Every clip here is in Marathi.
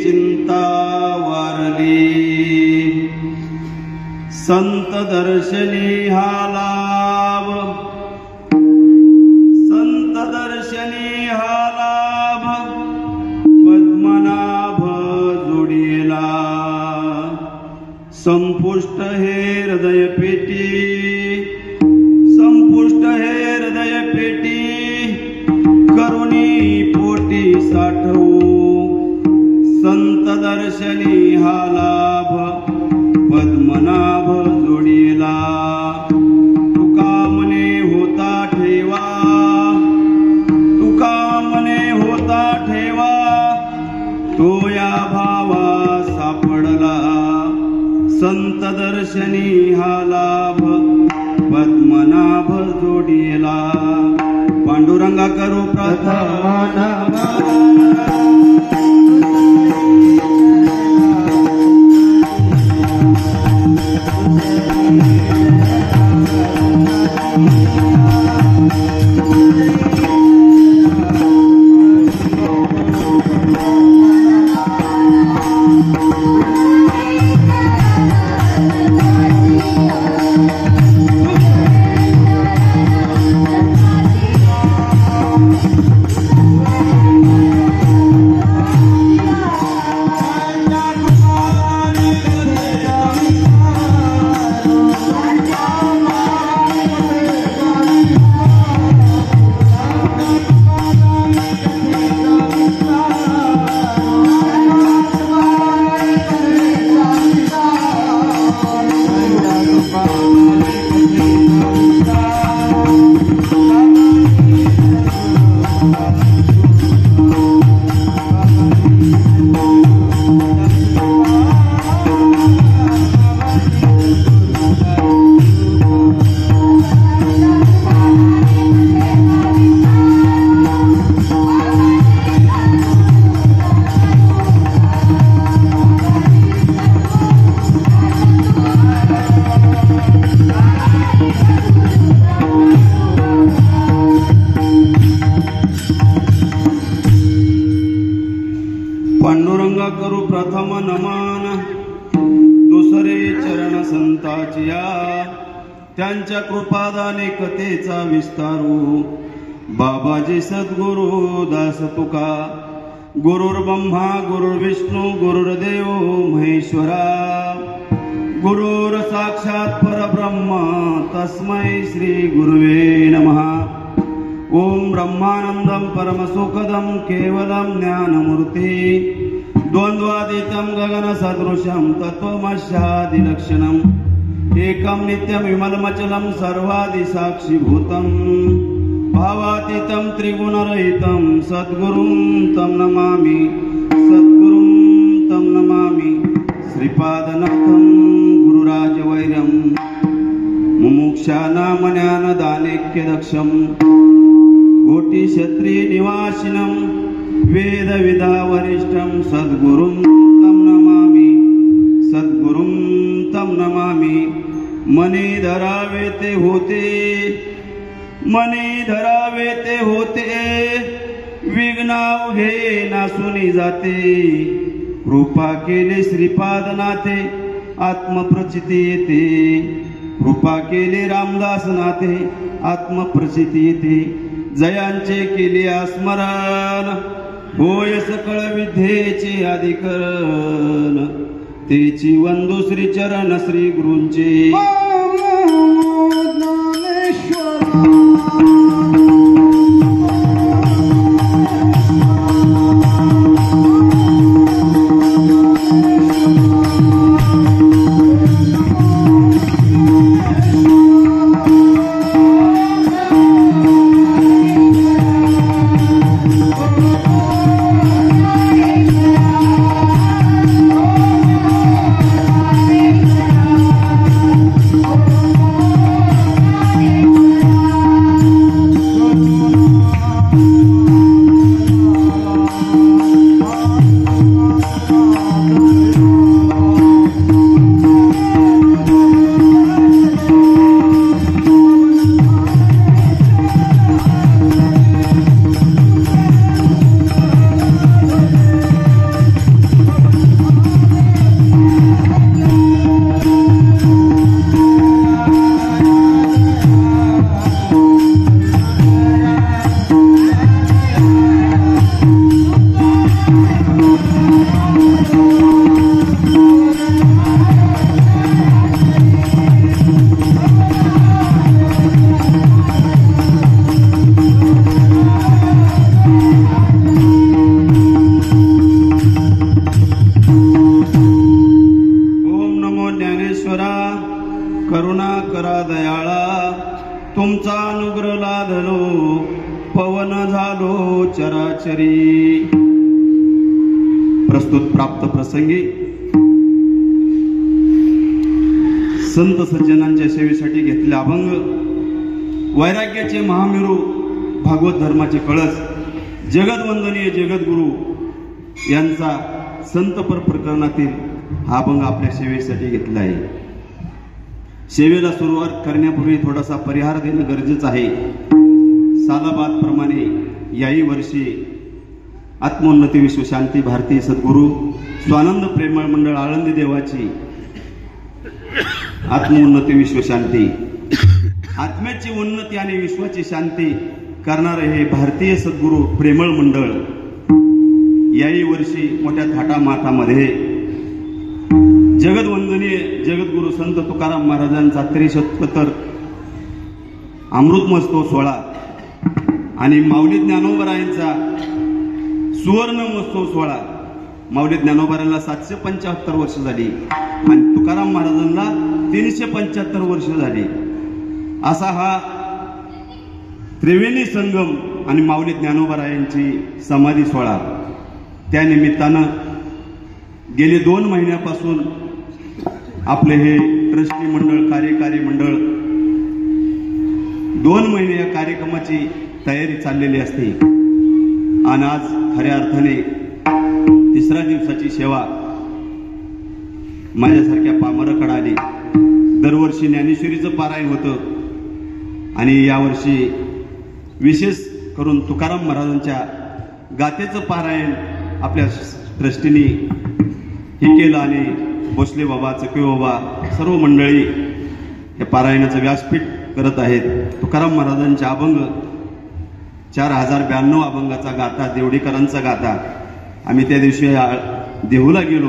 चिंता वारली। संत दर्शनी हा लाभ, संत दर्शनी हा लाभ, पद्मनाभ जोडीला। संपुष्ट हे हृदय पेटी, संपुष्ट हे हृदय पेटी, करुणी पोटी साठवू। संत दर्शनी हा लाभ, पद्मनाभ जोडीला। तुका मने होता ठेवा, तुका मने होता ठेवा, तो या भावा सापडला। संत दर्शनी हा लाभ, पद्मनाभ जोडीला। पांडुरंगा करू प्रथम पांडुरंगा करू प्रथम नमन, दुसरे चरण संताचिया। त्यांच्या कृपादाने कथेचा विस्तारू। बाबाजी सद्गुरु दास तुका। गुरुर्ब्रह्मा गुरुर्विष्णू गुरुर्देव महेश्वरा। गुरुर साक्षात परब्रह्म तस्मै श्री गुरुवे नमः। ओम ब्रह्मानंदं परमसुखदं केवलं ज्ञानमूर्ति। द्वन्द्वातीतं गगनसदृशं तत्त्वमस्यादिलक्षणम्। एकं नित्यं विमलमचलं सर्वादिसाक्षिभूतं। भावातीतं त्रिगुणरहितं सद्गुरुं तं नमामि, सद्गुरुं तं नमामि। श्रीपादनाथं गुरुराजवैर्यं मुमुक्षानां ज्ञानदानैक्यदक्षम्। कोटि क्षत्रिय निवासिनं वेद विदा वरिष्ठं सद्गुरुं तं नमामि, सद्गुरुं तं नमामि। मने धरावे ते होते, मने धरावे ते होते, विघ्नावघे नासूनी जाते। कृपा केले श्रीपादनाथे आत्मप्रचिती येते। कृपा केले रामदास नाथे आत्मप्रचिती येते। जयांचे केले स्मरण, होय सकळ विद्येचे अधिकरण। तेची वंदू श्री चरण श्री गुरूंचे। स्वाक्षरी. प्रस्तुत प्राप्त प्रसंगी संत सज्जनांच्या सेवेसाठी घेतलेले अभंग, वैराग्याचे महामेरू, भागवत धर्माचे कळस, जगदवंदनीय जगद्गुरु यांचा संतपर प्रकरणातील हा अभंग आपल्या सेवेसाठी घेतला आहे. सेवेला सुरुवात करण्यापूर्वी थोडासा परिहार देणं गरजेचं आहे. सालाबाद प्रमाणे याही वर्षी आत्मोन्नती विश्वशांती भारतीय सद्गुरू स्वानंद प्रेमळ मंडळ आळंदी देवाची आत्मोन्नती विश्वशांती, आत्म्याची उन्नती आणि विश्वाची शांती करणारे हे भारतीय सद्गुरू प्रेमळ मंडळ याही वर्षी मोठ्या थाटामाटामध्ये जगदवंदनीय जगद्गुरु संत तुकाराम महाराजांचा त्रिशतोत्तर अमृत महोत्सव सोहळा आणि माऊली ज्ञानोबरायांचा सुवर्ण महोत्सव सोहळा. माऊली ज्ञानोबरांना 775 वर्ष झाली आणि तुकाराम महाराजांना 375 वर्ष झाली. असा हा त्रिवेणी संगम आणि माऊली ज्ञानोबरायांची समाधी सोहळा. त्या निमित्तानं गेले 2 महिन्यापासून आपले हे ट्रस्टी मंडळ, कार्यकारी मंडळ 2 महिने या कार्यक्रमाची तयारी चाललेली असते आणि आज खऱ्या अर्थाने 3ऱ्या दिवसाची सेवा माझ्यासारख्या पामराकडे आली. दरवर्षी ज्ञानेश्वरीचं पारायण होतं आणि यावर्षी विशेष करून तुकाराम महाराजांच्या गाथेचं पारायण आपल्या ट्रस्टीनी हे केलं आणि भोसले बाबा, चके बाबा सर्व मंडळी या पारायणाचं व्यासपीठ करत आहेत. तुकाराम महाराजांचे अभंग 4092 अभंगाचा गाथा, देवडीकरांचा गाथा. आम्ही त्या दिवशी देहूला गेलो.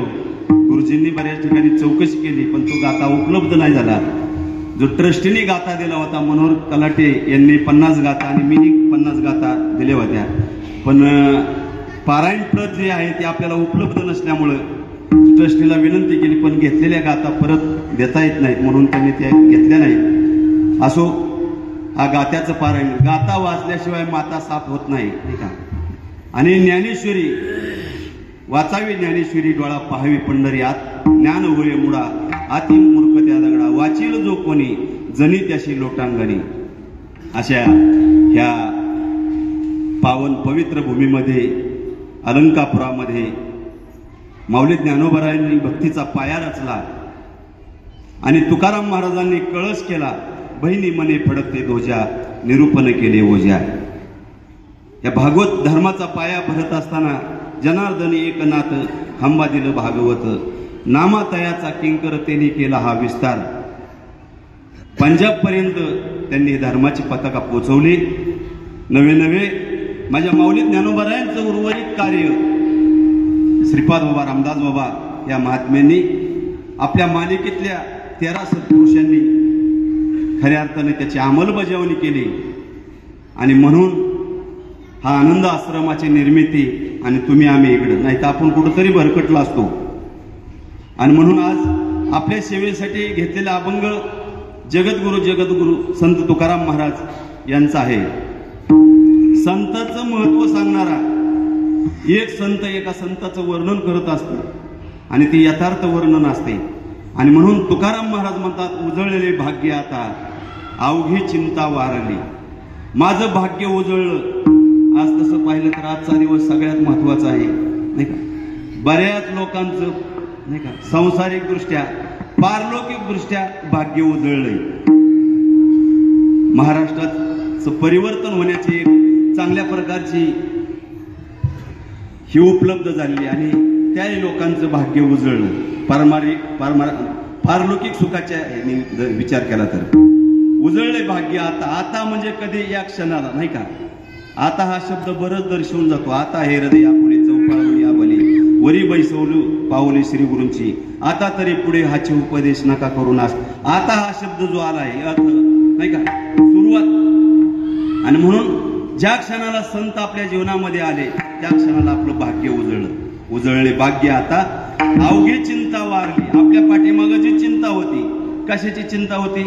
गुरुजींनी बऱ्याच ठिकाणी चौकशी केली पण तो गाथा उपलब्ध नाही झाला. जो ट्रस्टीने गाथा दिला होता मनोहर कलाटे यांनी 50 गाथा आणि मी 50 गाथा दिल्या होत्या, पण पारायण प्रत जे आहे ते आपल्याला उपलब्ध नसल्यामुळं ट्रस्टीला विनंती केली पण घेतलेल्या गाथा परत देता येत नाहीत म्हणून त्यांनी त्या घेतल्या नाहीत. असो, हा गाथ्याचं पारायण, गाथा वाचल्याशिवाय माता साफ होत नाही, नाही का. आणि ज्ञानेश्वरी वाचावी, ज्ञानेश्वरी डोळा पाहावी पंढरीयात, ज्ञान होय मुडा आती मूर्ख त्या दगडा, वाचील जो कोणी जनी त्याशी लोटांगणी. अशा ह्या पावन पवित्र भूमीमध्ये अलंकापुरामध्ये माऊली ज्ञानोबरायांनी भक्तीचा पाया रचला आणि तुकाराम महाराजांनी कळस केला. बहिणी मने फडकते दोजा, निरूपण केले ओझ्या. या भागवत धर्माचा पाया भरत असताना जनार्दनी एकनाथ खांबा दिलं भागवत, नामातयाचा किंकर त्यांनी केला हा विस्तार. पंजाब पर्यंत त्यांनी धर्माची पताका पोचवली. नवे नवे माझ्या माऊली ज्ञानोबरायांचं उर्वरित कार्य श्रीपाद बाबा, रामदास बाबा या महात्म्यांनी, आपल्या मालिकेतल्या 13 सत्पुरुषांनी खऱ्या अर्थाने त्याची अंमलबजावणी केली आणि म्हणून हा आनंद आश्रमाची निर्मिती आणि तुम्ही आम्ही इकडं, नाही तर आपण कुठंतरी भरकटलो असतो. आणि म्हणून आज आपल्या सेवेसाठी घेतलेला अभंग जगद्गुरु संत तुकाराम महाराज यांचा आहे. संताचं महत्व सांगणारा एक संत एका संताचं वर्णन करत असतो आणि ते यथार्थ वर्णन असते. आणि म्हणून तुकाराम महाराज म्हणतात, उजळलेले भाग्य आता अवघी चिंता वारली. माझं भाग्य उजळलं. आज तसं पाहिलं तर आजचा दिवस सगळ्यात महत्वाचा आहे, नाही का. बऱ्याच लोकांचं, नाही का, सांसारिक दृष्ट्या पारलौकिक दृष्ट्या भाग्य उजळलंय. महाराष्ट्राचं परिवर्तन होण्याची एक चांगल्या प्रकारची ही उपलब्ध झाली आणि त्याही लोकांचं भाग्य उजळलं. पारलौकिक सुखाच्या विचार केला तर उजळले भाग्य आता. आता म्हणजे कधी या क्षणाला, नाही का. आता हा शब्द बरंच दर्शवून जातो. आता हे हृदया पुढे चौपाळी या बली वरी बैसवलू पावले श्री गुरूंची, आता तरी पुढे हाचे उपदेश नका करू नास. आता हा शब्द जो आला आहे अर्थ, नाही का, सुरुवात. आणि म्हणून ज्या क्षणाला संत आपल्या जीवनामध्ये आले त्या क्षणाला आपलं भाग्य उजळलं. उजळले भाग्य आता अवघी चिंता वारली. आपल्या पाठीमागं जी चिंता होती, कशाची चिंता होती?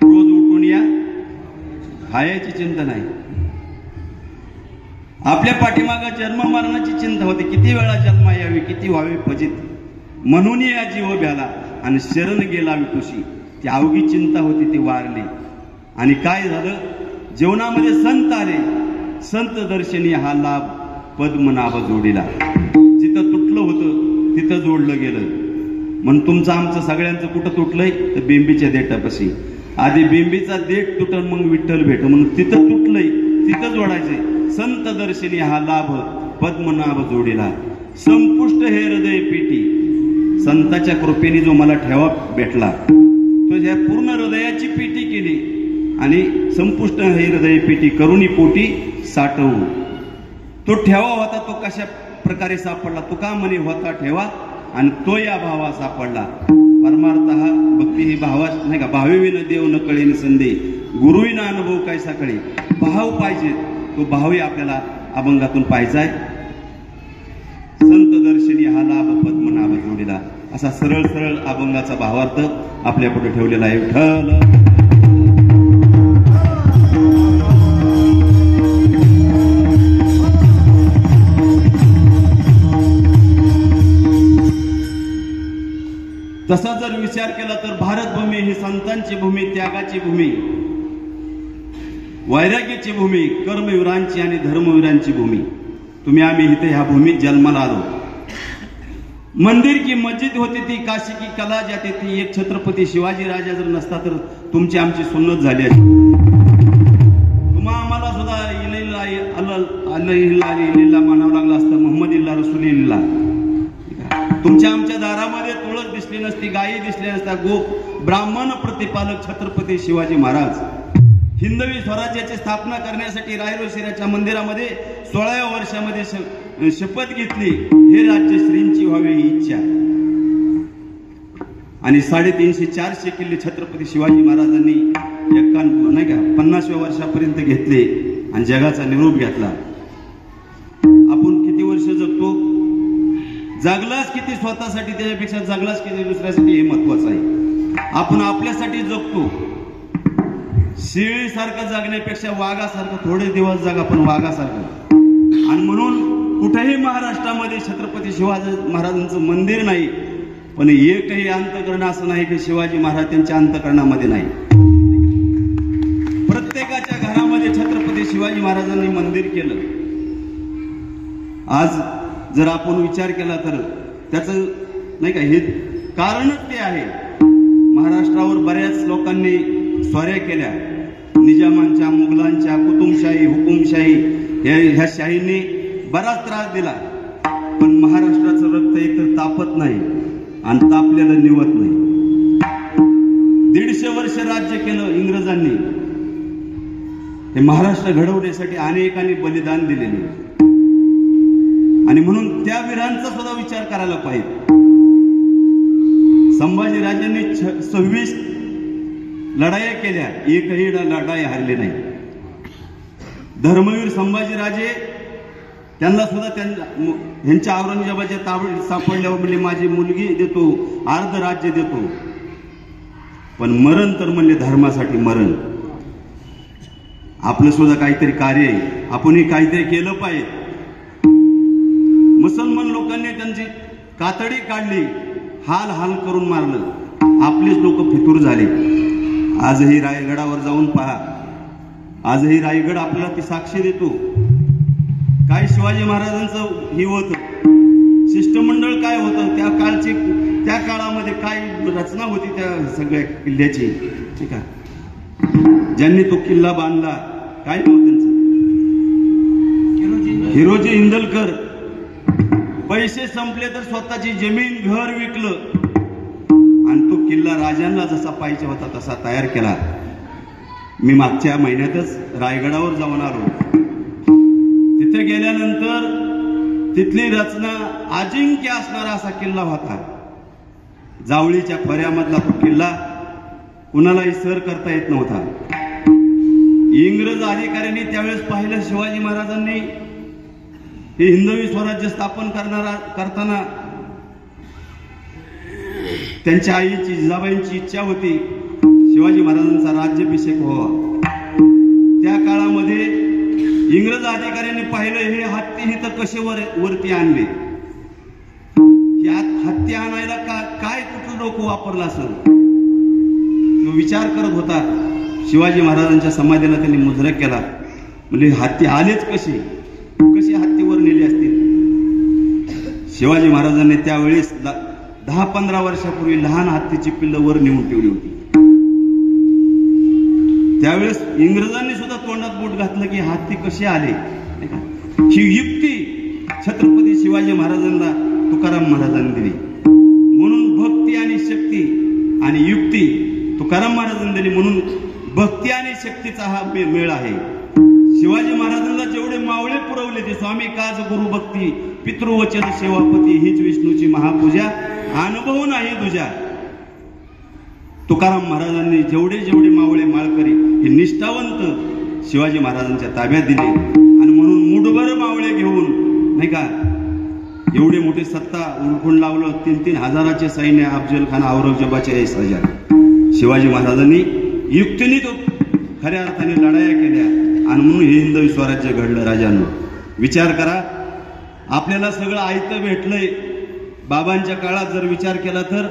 रोज उठून या खायची चिंता नाही. आपल्या पाठीमागं जन्म मरणाची चिंता होती, किती वेळा जन्म यावी, किती व्हावे फजित, म्हणून या जीव भ्याला आणि शरण गेला विटुशी. ती अवघी चिंता होती, ती वारली. आणि काय झालं, जीवनामध्ये संत आले, संत दर्शनी हा लाभ पद्मनाभ जोडीला. जिथं तुटलं होतं तिथं जोडलं गेलं. म्हणून तुमचं आमचं सगळ्यांचं कुठं तुटलंय, तर बेंबीच्या देठापाशी. आधी बेंबीचा देठ तुटन मग विठ्ठल भेट, म्हणून तिथं तुटलंय तिथं जोडायचंय. संत दर्शनी हा लाभ पद्मनाभ जोडीला. संपुष्ट हे हृदय पेटी, संताच्या कृपेने जो मला ठेवा भेटला, तो ज्या पूर्ण हृदयाची पेटी केली आणि संपुष्ट हे हृदय पेटी करुणी पोटी साठवू. तो ठेवा होता, तो कशा प्रकारे सापडला, तो का म्हणे होता ठेवा आणि तो या भावा सापडला. परमार्थ हा भक्ती ही भावा नाही का, भावेविन देव न कळेन संदे, गुरुविना अनुभव काय साकळे. भाव पाहिजे, तो भावही आपल्याला अभंगातून पाहायचाय. संत दर्शनी हा लाभ पद्मनाभ जोडीला, असा सरळ सरळ अभंगाचा भावार्थ आपल्या पुढे ठेवलेला आहे. विठ्ठल तसा जर विचार केला तर भारतभूमी ही संतांची भूमी, त्यागाची भूमी, वैराग्याची भूमी, कर्मवीरांची आणि धर्मवीरांची भूमी. तुम्ही आम्ही इथे ह्या भूमीत जन्माला आलो. मंदिर की मस्जिद होती ती, काशी की कला जाते ती. एक छत्रपती शिवाजी राजा जर नसता तर तुमची आमची सुन्नत झाली असती. तुम्हा आम्हाला सुद्धा इल्ला म्हणावं लागलं असतं, मोहम्मद इल्ला रसूल इल्ला. तुमच्या आमच्या दारामध्ये तुळस दिसली नसती, गायी दिसल्या नसत्या. ब्राह्मण प्रतिपालक छत्रपती शिवाजी महाराज हिंदवी स्वराज्याची स्थापना करण्यासाठी रायरोशिराच्या मंदिरामध्ये 16व्या वर्षामध्ये शपथ घेतली. हे राज्य श्रींची व्हावी ही इच्छा. आणि 350-400 किल्ले छत्रपती शिवाजी महाराजांनी 50व्या वर्षापर्यंत घेतले आणि जगाचा निरोप घेतला. आपण किती वर्ष जगतो, जगलाच किती स्वतःसाठी, त्याच्यापेक्षा जगलाच किती दुसऱ्यासाठी, हे महत्वाचं आहे. आपण आपल्यासाठी जगतो. शेळीसारखं जगण्यापेक्षा वाघासारखं थोडे दिवस जगा, पण वाघासारखं. आणि म्हणून कुठेही महाराष्ट्रामध्ये छत्रपती शिवाजी महाराजांचं मंदिर नाही, पण एकही अंतःकरण असं नाही की शिवाजी महाराज त्यांच्या अंतःकरणामध्ये नाही. प्रत्येकाच्या घरामध्ये छत्रपती शिवाजी महाराजांनी मंदिर केलं. आज जर आपण विचार केला तर त्याचं नाही का, हे कारणच ते आहे. महाराष्ट्रावर बऱ्याच लोकांनी स्वाऱ्या केल्या, निजामांच्या, मुघलांच्या, कुतुबशाही, हुकुमशाही, ह्या शाहींनी बराच त्रास दिला. पण महाराष्ट्राचं रक्त एकतर तापत नाही आणि तापलेलं निवत नाही. 150 वर्ष राज्य केलं इंग्रजांनी. हे महाराष्ट्र घडवण्यासाठी अनेकांनी बलिदान दिलेले. आणि म्हणून त्या वीरांचा सुद्धा विचार करायला पाहिजे. संभाजी राजांनी 26 लढाया केल्या, एकही लढाई हारली नाही. धर्मवीर संभाजी राजे, त्यांना सुद्धा ह्यांच्या औरंगजेबाच्या ताबडीत सापडल्यावर म्हणले माझी मुलगी देतो, अर्ध राज्य देतो. पण मरण तर म्हणले धर्मासाठी मरण. आपलं सुद्धा काहीतरी कार्य आहे, आपणही काहीतरी केलं पाहिजे. मुसलमान लोकांनी त्यांची कातडी काढली, हाल हाल करून मारलं. आपलेच लोक फितूर झाले. आजही रायगडावर जाऊन पहा, आजही रायगड आपल्याला ती साक्षी देतो. काय शिवाजी महाराजांचं हे होतं, शिष्टमंडळ काय होतं, त्या काळामध्ये काय रचना होती त्या सगळ्या किल्ल्याची. ठीक आहे, ज्यांनी तो किल्ला बांधला काय नाव त्यांचं, हिरोजी इंदलकर. पैसे संपले तर स्वतःची जमीन घर विकलं आणि तो किल्ला राजांना जसा पाहिजे होता तसा तयार केला. मी मागच्या महिन्यातच रायगडावर जाऊन आलो. तिथे गेल्यानंतर तिथली रचना अजिंक्य असणारा असा किल्ला होता. जावळीच्या खोऱ्यामधला तो किल्ला कुणालाही सर करता येत नव्हता. इंग्रज अधिकाऱ्यांनी त्यावेळेस पाहिलं शिवाजी महाराजांनी हे हिंदवी स्वराज्य स्थापन करताना त्यांच्या आईची जिजाबाईंची इच्छा होती शिवाजी महाराजांचा राज्याभिषेक व्हावा. त्या काळामध्ये इंग्रज अधिकाऱ्यांनी पाहिलं हे हत्ती ही तर कसे वरती आणले, यात हत्ती आणायला काय कुठलं डोकं वापरलं असेल. तो विचार करत होता. शिवाजी महाराजांच्या समाधीला त्यांनी मुजरा केला. म्हणजे हत्ती आलेच कशी हत्ती वर नेली असतील. शिवाजी महाराजांनी त्यावेळेस 10-15 वर्षापूर्वी लहान हत्तीची पिल्ल वर नेऊन ठेवली होती. त्यावेळेस इंग्रजांनी सुद्धा तोंडात बोट घातलं की हत्ती कसे आले. ही युक्ती छत्रपती शिवाजी महाराजांना तुकाराम महाराजांनी दिली. म्हणून भक्ती आणि शक्ती आणि युक्ती तुकाराम महाराजांनी दिली. म्हणून भक्ती आणि शक्तीचा हा मेळ आहे. शिवाजी महाराजांना जेवढे मावळे पुरवले ते स्वामी काज गुरु भक्ती पितृवचन सेवापती हीच विष्णूची महापूजा अनुभव नाही तुझ्या. तुकाराम महाराजांनी जेवढे मावळे माळकरी हे निष्ठावंत शिवाजी महाराजांच्या ताब्यात दिले. आणि म्हणून मुठभर मावळे घेऊन नाही का एवढे मोठे सत्ता उलखून लावलं. 3-3 हजाराचे सैन्य अफजल खान औरंगजेबाच्या या सजा. शिवाजी महाराजांनी युक्तीने तो खऱ्या अर्थाने लढाया केल्या आणि म्हणून हे हिंदवी स्वराज्य घडलं. राजांनो विचार करा. आपल्याला सगळं आयतं भेटलंय. बाबांच्या काळात जर विचार केला तर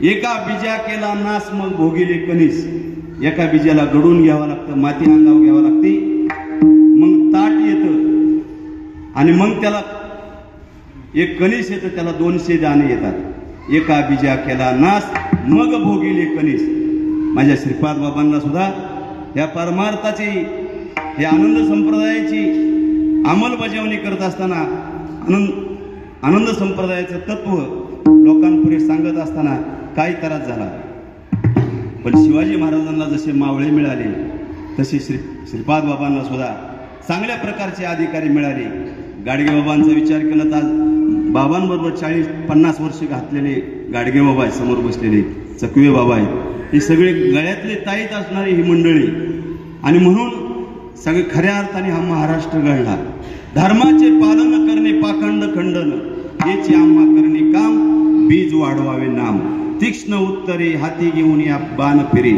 एका बीजा केला नास मग भोगिले कणीस. एका बीजाला घडून घ्यावं लागतं, माती अंगावर घ्यावं लागते, मग ताट येतं आणि मग त्याला एक कणीस येतं, त्याला 200 दाणे येतात. एका बीजा केला नास मग भोगिले कणीस. माझ्या श्रीपाद बाबांना सुद्धा या परमार्थाची या आनंद संप्रदायाची अंमलबजावणी करत असताना आनंद संप्रदायाचं तत्व लोकांपुढे सांगत असताना काही त्रास झाला. पण शिवाजी महाराजांना जसे मावळे मिळाले तसे श्रीपाद बाबांना सुद्धा चांगल्या प्रकारचे अधिकारी मिळाले. गाडगे बाबांचा विचार केला तर आज बाबांबरोबर 40-50 वर्ष घातलेले गाडगे बाबा आहेत, समोर बसलेले चकवे बाबा आहेत. हे सगळे गळ्यातले ताईत असणारी ही मंडळी. आणि म्हणून सगळे खऱ्या अर्थाने हा महाराष्ट्र घडला. धर्माचे पालन करणे पाखंड खंडन याचे आम्हा करणे काम, बीज वाढवावे नाम, तीक्ष्ण उत्तरे हाती घेऊन या बाण फिरे.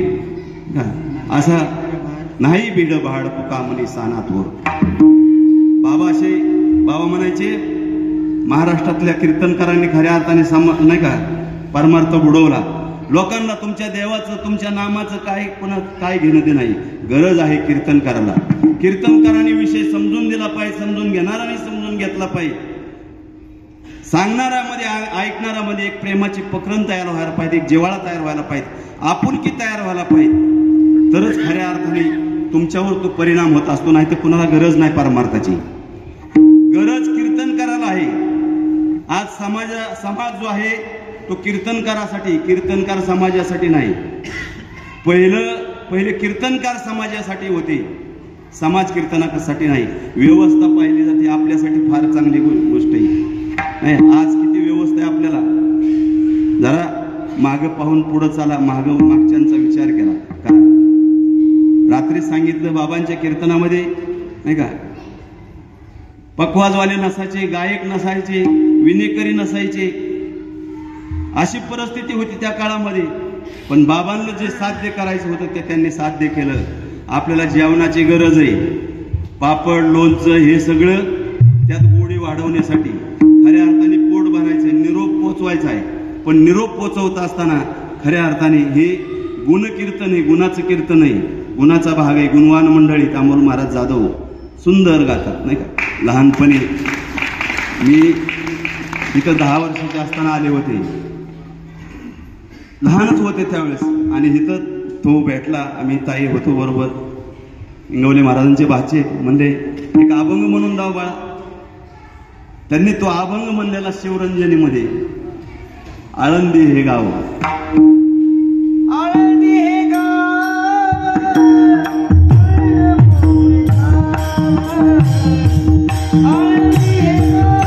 असा नाही बीड भाड पुकामनी सानातवर. बाबा म्हणायचे महाराष्ट्रातल्या कीर्तनकारांनी खऱ्या अर्थाने नाही का परमार्थ बुडवला. लोकांना तुमच्या देवाचं तुमच्या नामाचं काय घेणं ते नाही. गरज आहे कीर्तनकाराला. कीर्तनकारांनी विषय समजून दिला पाहिजे, समजून घेणाराने समजून घेतला पाहिजे. सांगणाऱ्यामध्ये ऐकणाऱ्यामध्ये एक प्रेमाची प्रकरण तयार व्हायला पाहिजे, एक जिव्हाळा तयार व्हायला पाहिजे, आपुलकी तयार व्हायला पाहिजे. तरच खऱ्या अर्थाने तुमच्यावर तो परिणाम होत असतो. नाही तर कुणाला गरज नाही परमार्थाची. गरज कीर्तनकाराला आहे. आज समाज जो आहे तो कीर्तनकारासाठी, कीर्तनकार समाजासाठी नाही. पहिले कीर्तनकार समाजासाठी होते, समाज कीर्तनासाठी नाही. व्यवस्था पाहिली जाते आपल्यासाठी फार चांगली गोष्ट आहे. नाही आज किती व्यवस्था आहे आपल्याला. जरा मागं पाहून पुढं चाला, मागच्यांचा विचार करा. रात्री सांगितलं बाबांच्या कीर्तनामध्ये नाही का पखवाजवाले नसायचे, गायक नसायचे, विनेकरी नसायचे. अशी परिस्थिती होती त्या काळामध्ये. पण बाबांना जे साध्य करायचं होतं ते त्यांनी साध्य केलं. आपल्याला जेवणाची गरज आहे, पापड लोणचं हे सगळं त्यात गोडी वाढवण्यासाठी खऱ्या अर्थाने पोट भरायचं, निरोप पोचवायचा आहे. पण निरोप पोचवत असताना खऱ्या अर्थाने हे गुणकीर्तन आहे, गुणाचं कीर्तन आहे, गुणाचा भाग आहे. गुणवान मंडळी अमोल महाराज जाधव सुंदर गातात नाही का. लहानपणी मी इथं 10 वर्षाचे असताना आले होते, लहानच होते त्यावेळेस. आणि इथं तो भेटला, आम्ही ताई होतो बरोबर. इंगवले महाराजांचे भाचे म्हणले एक अभंग म्हणून दाव बाळा. त्यांनी तो अभंग म्हणलेला शिवरंजनीमध्ये. आळंदी हे गाव, आळंदी हे गाव, आळंदी हे गाव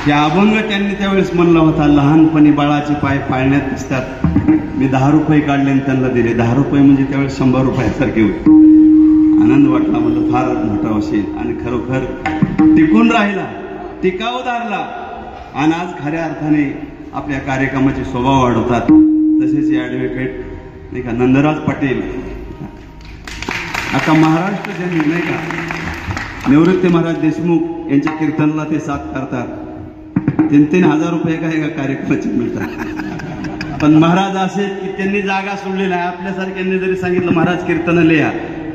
त्या अभंग त्यांनी त्यावेळेस म्हणला होता, लहानपणी बाळाचे पाय पाळण्यात दिसतात. मी 10 रुपये काढले आणि त्यांना दिले. 10 रुपये म्हणजे त्यावेळेस 100 रुपयासारखे होते. आनंद वाटला, म्हणलं फार मोठा असेल. आणि खरोखर टिकून राहिला, टिकाव धरला आणि आज खऱ्या अर्थाने आपल्या कार्यक्रमाचे स्वभाव वाढवतात. तसेच ॲडव्होकेट नाही का नंदराज पटेल, आता महाराष्ट्र ज्यांनी नाही का निवृत्ती महाराज देशमुख यांच्या कीर्तनाला ते साथ करतात. 3-3 हजार रुपये का एका कार्यक्रमाचे मिळतात. पण महाराज असे की त्यांनी जागा सोडलेला आहे. आपल्यासारख्यांनी जरी सांगितलं महाराज कीर्तन लिहा,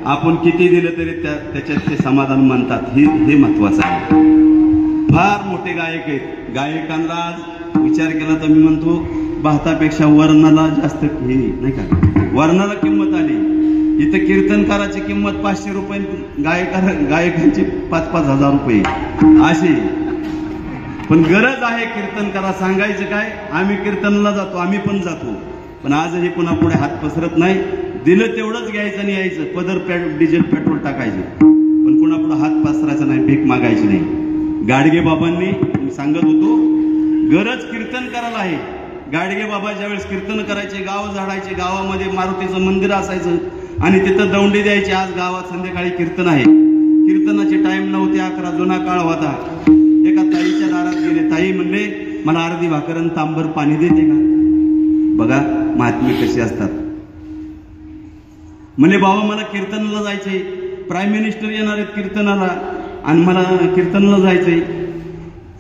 आपण किती दिलं तरी त्याच्यात ते समाधान मानतात. हे महत्वाचं आहे. फार मोठे गायक आहेत. गायकांना विचार केला तर मी म्हणतो भातापेक्षा वर्णाला जास्त हे नाही का, वर्णाला किंमत आली. इथं कीर्तनकाराची किंमत 500 रुपये, गायकांची 5-5 हजार रुपये अशी. पण गरज आहे कीर्तनकारा सांगायचं काय, आम्ही कीर्तनाला जातो, आम्ही पण जातो. पण आजही पुन्हा पुढे हात पसरत नाही. दिलं तेवढंच घ्यायचं आणि यायचं. पदर डिझेल पेट्रोल टाकायचं, पण पुन्हा पुढे हात पसरायचा नाही, भीक मागायची नाही. गाडगे बाबांनी सांगत होतो, गरज कीर्तनकाराला आहे. गाडगे बाबा ज्यावेळेस कीर्तन करायचे, गाव झाडायचे, गावामध्ये मारुतीचं मंदिर असायचं आणि तिथं दौंडी द्यायची. आज गावात संध्याकाळी कीर्तन आहे. कीर्तनाचे टाइम 9 ते 11 जुना काळ होता. एका ताईच्या दारात गेले. ताई म्हणले, मला अर्धी भाकर आणि तांबर पाणी देते का? बघा महात्मे कसे असतात. म्हणे बाबा मला कीर्तनाला जायचंय, प्राईम मिनिस्टर येणार आहेत कीर्तनाला आणि मला कीर्तनाला जायचंय.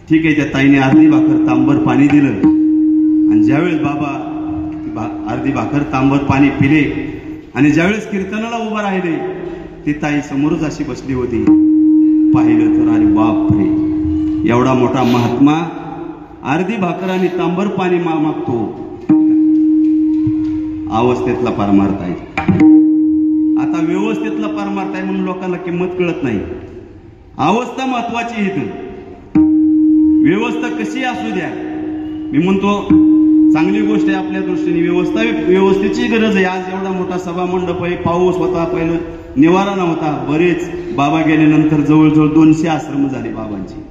ठीक आहे. त्या ताईने अर्धी भाकर तांबर पाणी दिलं आणि ज्यावेळेस बाबा अर्धी भाकर तांबर पाणी पिले आणि ज्यावेळेस कीर्तनाला उभा राहिले, ती ताई समोरच अशी बसली होती. पाहिलं तर अरे बाप रे, एवढा मोठा महात्मा अर्धी भाकर आणि तांबर पाणी मागतो. अवस्थेतला परमार्थ आहे. आता व्यवस्थेतला परमार्थ आहे म्हणून लोकांना किंमत कळत नाही. अवस्था महत्वाची इथं. व्यवस्था कशी असू द्या, मी म्हणतो चांगली गोष्ट आहे आपल्या दृष्टीने. व्यवस्थेची गरज आहे. आज एवढा मोठा सभा मंडप आहे, पाऊस होता, पहिलं निवारा नव्हता. बरेच बाबा गेल्यानंतर जवळजवळ 200 आश्रम झाले बाबांची.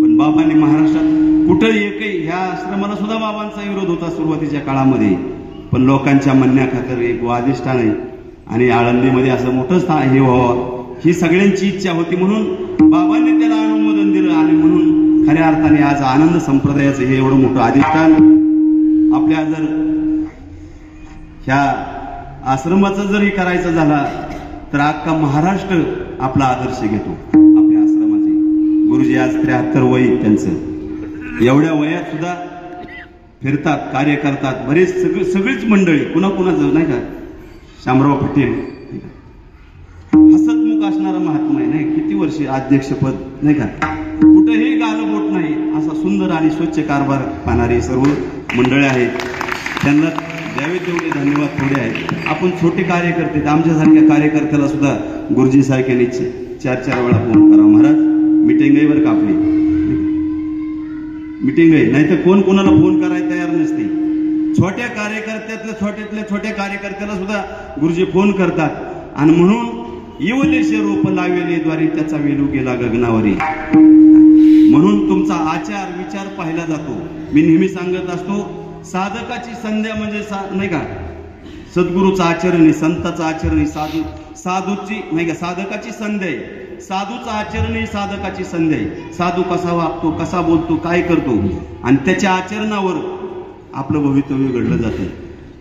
पण बाबांनी महाराष्ट्रात कुठं एकही, ह्या आश्रमाला सुद्धा बाबांचा विरोध होता सुरुवातीच्या काळामध्ये. पण लोकांच्या म्हणण्याखातर एक वादिष्ठान आहे आणि आळंदीमध्ये असं मोठं स्थान हे व्हावं ही सगळ्यांची इच्छा होती. म्हणून बाबांनी त्याला अनुमोदन दिलं आणि म्हणून खऱ्या अर्थाने आज आनंद संप्रदायाचं हे एवढं मोठं अधिष्ठान आपल्या जर ह्या आश्रमाचं जरी करायचं झाला तर अख्खा महाराष्ट्र आपला आदर्श घेतो आपल्या आश्रमाचे. गुरुजी आज 73 वय त्यांचं. एवढ्या वयात सुद्धा फिरतात, कार्य करतात. बरेच सगळीच मंडळी कुणाकुणाचं नाही का, शामराव पटेल हसतमुख असणारा महात्मा आहे नाही. किती वर्ष अध्यक्षपद नाही का, कुठेही गालबोट नाही, असा सुंदर आणि स्वच्छ कारभार पाहणारी सर्व मंडळी आहेत. त्यांना द्यावे तेवढे धन्यवाद थोडे आहेत. आपण छोटे कार्यकर्ते, आमच्यासारख्या कार्यकर्त्याला सुद्धा गुरुजी सारख्यांनी 4-4 वेळा फोन करा, महाराज मिटिंग आहे बरं का आपली, मिटिंग आहे. नाहीतर कोण कोणाला फोन करायला तयार नसते. छोट्या कार्यकर्त्यातल्या छोट्या कार्यकर्त्याला सुद्धा गुरुजी फोन करतात. आणि म्हणून येवलेशे रोप लावेले द्वारे त्याचा वेलू गेला गगनावरी. म्हणून तुमचा आचार विचार पाहिला जातो. मी नेहमी सांगत असतो, साधकाची संध्या म्हणजे नाही का, सद्गुरूचं आचरण आहे, संताचं आचरण आहे, साधूची नाही का, साधकाची संध्या आहे. साधूचं आचरण आहे, साधकाची संध्या आहे. साधू कसा वागतो, कसा बोलतो, काय करतो आणि त्याच्या आचरणावर आपलं भवितव्य घडलं जातं.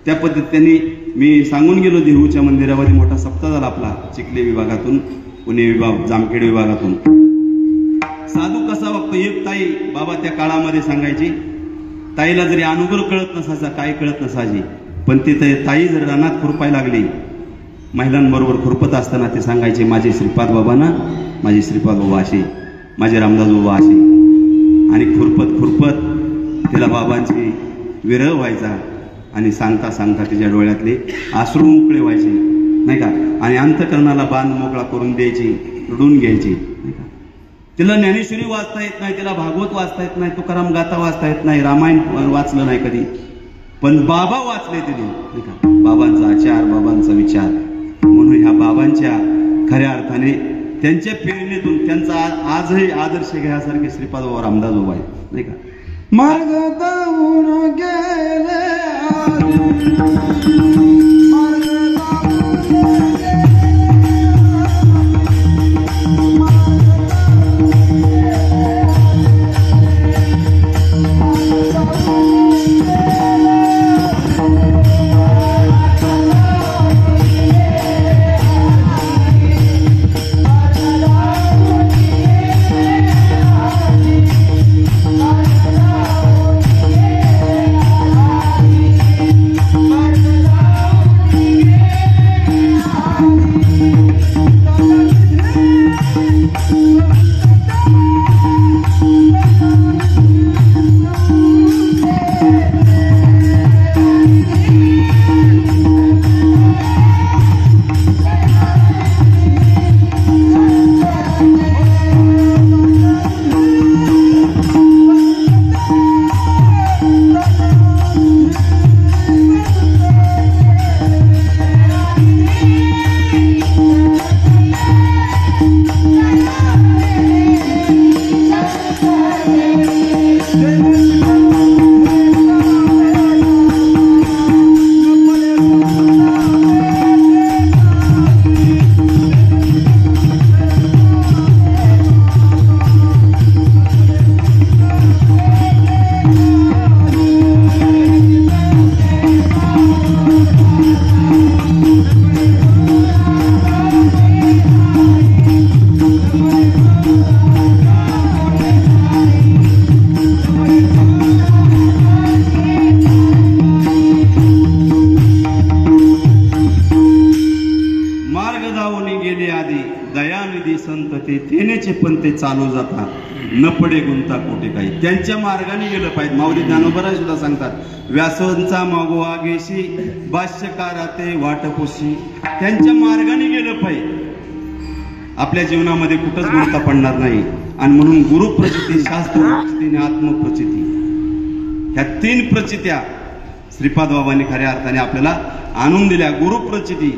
त्या पद्धतीने मी सांगून गेलो. देहूच्या मंदिरामध्ये मोठा सप्ताह झाला आपला, चिखली विभागातून, पुणे विभाग, जामखेड विभागातून. साधू कसा वागतो, एक ताई बाबा त्या काळामध्ये सांगायची. ताईला जरी अनुग्रह कळत नसायचा, काय कळत नसायची, पण ती ताई जर रानात खुरपाय लागली, महिलांबरोबर खुरपत असताना ते सांगायचे, माझे श्रीपाद बाबा ना, माझे श्रीपाद बाबा असे, माझे रामदास बाबा असे. आणि खुरपत खुरपत तिला बाबांची विरह व्हायचा आणि सांगता सांगता तिच्या डोळ्यातले अश्रू मोकळे व्हायचे नाही का. आणि अंतकरणाला बांध मोकळा करून द्यायची, रडून घ्यायची नाही का. तिला ज्ञानेश्वरी वाचता येत नाही, तिला भागवत वाचता येत नाही, तुकाराम गाथा वाचता येत नाही, रामायण वाचलं नाही कधी, पण बाबा वाचले तिने नाही का. बाबांचा आचार, बाबांचा विचार. म्हणून ह्या बाबांच्या खऱ्या अर्थाने त्यांच्या प्रेरणेतून त्यांचा आजही आदर्श घ्यासारखे श्रीपाद बाबा रामदास बाबा आहेत, नाही का? मार्ग दावून गेले आधी, मार्ग दावून ते चालू जातात, न पडे गुंता कोटे काही. त्यांच्या मार्गाने गेलं पाहिजे. माऊली ज्ञानोबराय सुद्धा सांगतात, व्यासांचा मागोवा घेशी भाष्यकारा ते वाटपोशी. त्यांच्या मार्गाने गेलं पाहिजे. आपल्या जीवनामध्ये कुठंच गुंता पडणार नाही. आणि म्हणून गुरुप्रचिती, शास्त्र प्रचिती आणि आत्मप्रचिती, ह्या 3 प्रचित्या श्रीपाद बाबांनी खऱ्या अर्थाने आपल्याला आणून दिल्या. गुरुप्रचिती,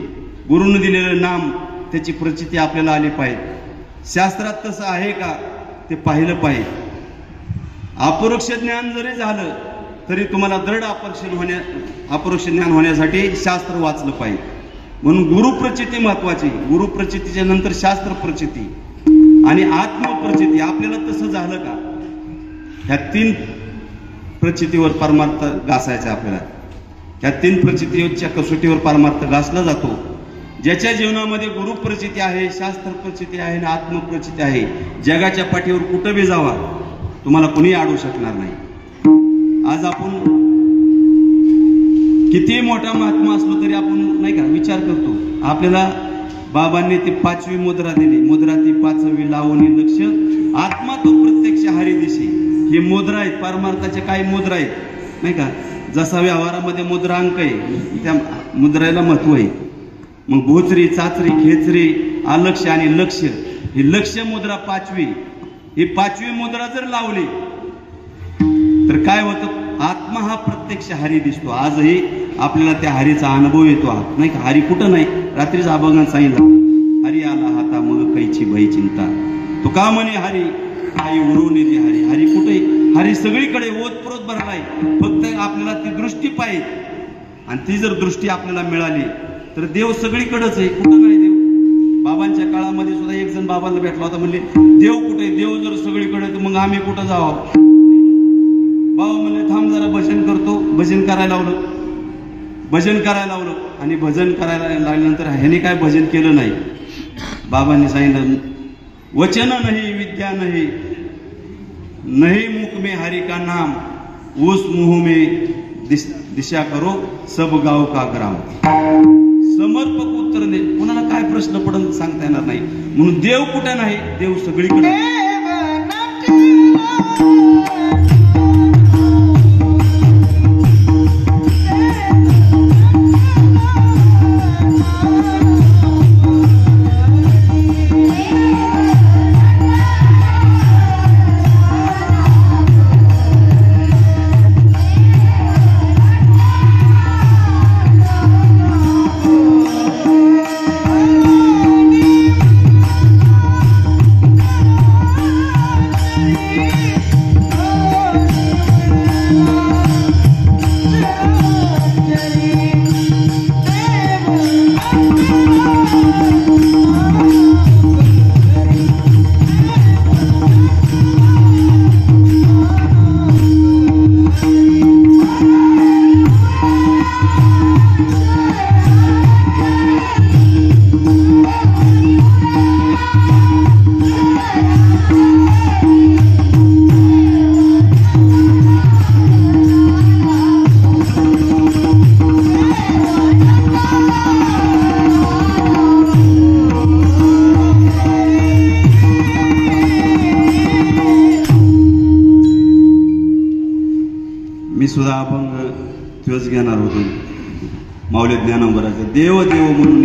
गुरुने दिलेलं नाम, त्याची प्रचिती आपल्याला आली पाहिजे. शास्त्रात तसं आहे का ते पाहिलं पाहिजे. अपरोक्ष ज्ञान जरी झालं तरी तुम्हाला दृढ अपरोक्ष ज्ञान होण्यासाठी शास्त्र वाचलं पाहिजे. म्हणून गुरुप्रचिती महत्वाची. गुरुप्रचितीच्या नंतर शास्त्र प्रचिती आणि आत्मप्रचिती. आपल्याला तसं झालं का? ह्या 3 प्रचितीवर परमार्थ घासायचा आपल्याला. ह्या 3 प्रचितीच्या कसोटीवर परमार्थ घासला जातो. ज्याच्या जीवनामध्ये गुरुप्रचिती आहे, शास्त्र प्रचिती आहे आणि आत्मप्रचिती आहे, जगाच्या पाठीवर कुठं बी जावा, तुम्हाला कोणी अडवू शकणार नाही. आज आपण किती मोठा महात्मा असलो तरी आपण नाही का विचार करतो. आपल्याला बाबांनी ती 5वी मुद्रा दिली. मुद्रा ती 5वी लावणी लक्ष आत्मा तो प्रत्यक्ष हरी दिशी. हे मुद्रा आहेत, परमार्थाचे काही मुद्रा आहेत नाही का. जसा व्यवहारामध्ये मुद्रांक आहे, त्या मुद्रेला महत्व आहे. मग भोचरी, चाचरी, खेचरी, अलक्ष आणि लक्ष, ही लक्ष मुद्रा 5वी. ही 5वी मुद्रा जर लावली तर काय होतं? आत्मा हा प्रत्यक्ष हरी दिसतो. आजही आपल्याला त्या हरीचा अनुभव येतो नाही का. हरी कुठं नाही. रात्रीच अभंगात सांगितलं, हरी आला हाता मग कैची भई चिंता. तो का म्हणे हरी काही उडवून येते हरी. हरी कुठे? हरी सगळीकडे ओतप्रोत भरलाय. फक्त आपल्याला ती दृष्टी पाहिजे. आणि ती जर दृष्टी आपल्याला मिळाली तर देव सगळीकडेच आहे. कुठं नाही देव. बाबांच्या काळामध्ये सुद्धा एक जण बाबांना भेटला होता, म्हणले देव कुठे? देव जर सगळीकडे तर मग आम्ही कुठं जावं? बाबा म्हणले थांब जरा भजन करतो. भजन करायला लावलं. भजन करायला लावलं आणि भजन करायला लागल्यानंतर ह्याने काय भजन केलं नाही. बाबांनी सांगितलं, वचन नाही विद्या नाही, नहीं मुख में हरि का नाम, उस मुंह में दिशा करो सब गाव का ग्राम. समर्पक उत्तर दे. कोणाला काय प्रश्न पडून सांगता येणार नाही. म्हणून देव कुठे नाही, देव सगळीकडे. मी सुद्धा अभंग दिवस घेणार होतो माऊली ज्ञानोबराचं. देव देव म्हणून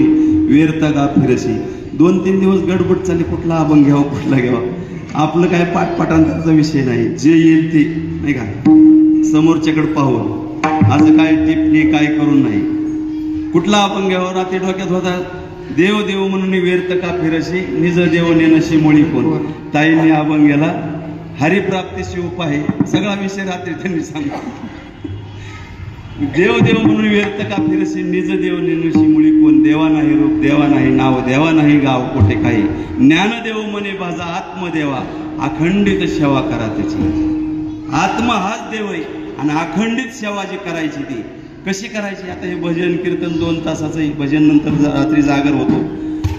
व्यर्थ गा फिरशी. 2-3 दिवस गडबड चालली, कुठला अभंग घ्यावा कुठला घ्यावा. आपलं काय पाठपाठांतरचा विषय नाही, जे येईल ते नाही का समोरच्याकडे पाहून असं काय टिपणी काय करून नाही. कुठला अभंग घ्यावा रात्री डोक्यात होता, देव देव म्हणून व्यर्थ का फिरशी, निज देव नेनशी मुळी कोण. ताईने अभंग गेला हरिप्राप्तीशी उपाय, सगळा विषय रात्री त्यांनी सांगितला. देव देव म्हणून व्यर्थ का फिरशी, निज देव नेनशी मुळी कोण. देवा नाही रूप देवा नाही नाव, देवा नाही गाव कोठे काही. ज्ञानदेव मने बाजा आत्मदेवा, अखंडित सेवा करा त्याची. आत्मा हाच देव आहे आणि अखंडित सेवा जी करायची ती कशी करायची. आता हे भजन कीर्तन 2 तासाचं भजन, नंतर रात्री जागर होतो,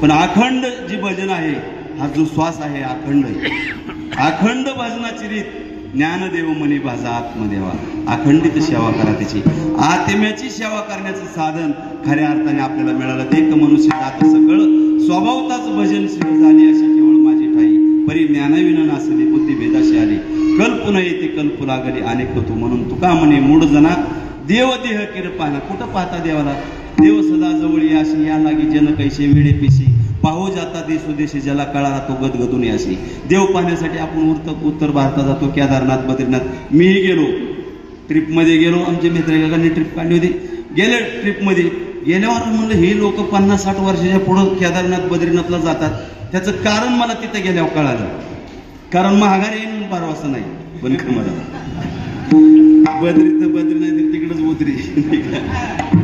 पण अखंड जी भजन आहे हा जो श्वास आहे अखंड आहे. अखंड भजनाची रीत ज्ञानदेव मनी भाजा आत्मदेवा, अखंडित सेवा करा त्याची. आत्म्याची सेवा करण्याचं साधन खऱ्या अर्थाने आपल्याला मिळालं. ते एक मनुष्य जात सकळ स्वभावताच भजन श्री झाली, अशी केवळ माझी ठाई. परी ज्ञानविन नासली बुद्धी भेदाशी आली, कल्पना येते कल्पू लागली अनेक होतो. म्हणून तुका म्हणे मूढ जना देव देह किरपाना. कुठं पाहता देवाला, देव सदा जवळ याशी, या लागी जन कैसे वेळे पिशी. पाहू जाता देशोदेशी ज्याला कळाला तो गदगदून याशी. देव पाहण्यासाठी आपण उत्तर भारतात जातो, केदारनाथ बद्रीनाथ. मीही गेलो, ट्रिपमध्ये गेलो, आमच्या मित्रांनी ट्रिप काढली होती. गेले ट्रिपमध्ये गेल्यावर म्हणलं हे लोक 50-60 वर्षाच्या पुढं केदारनाथ बद्रीनाथला जातात. त्याचं कारण मला तिथं गेल्यावर कळालं. कारण महागारी येऊन परवाचं नाही, पण मला बद्री तर बद्री नाही तर तिकडंच उतरी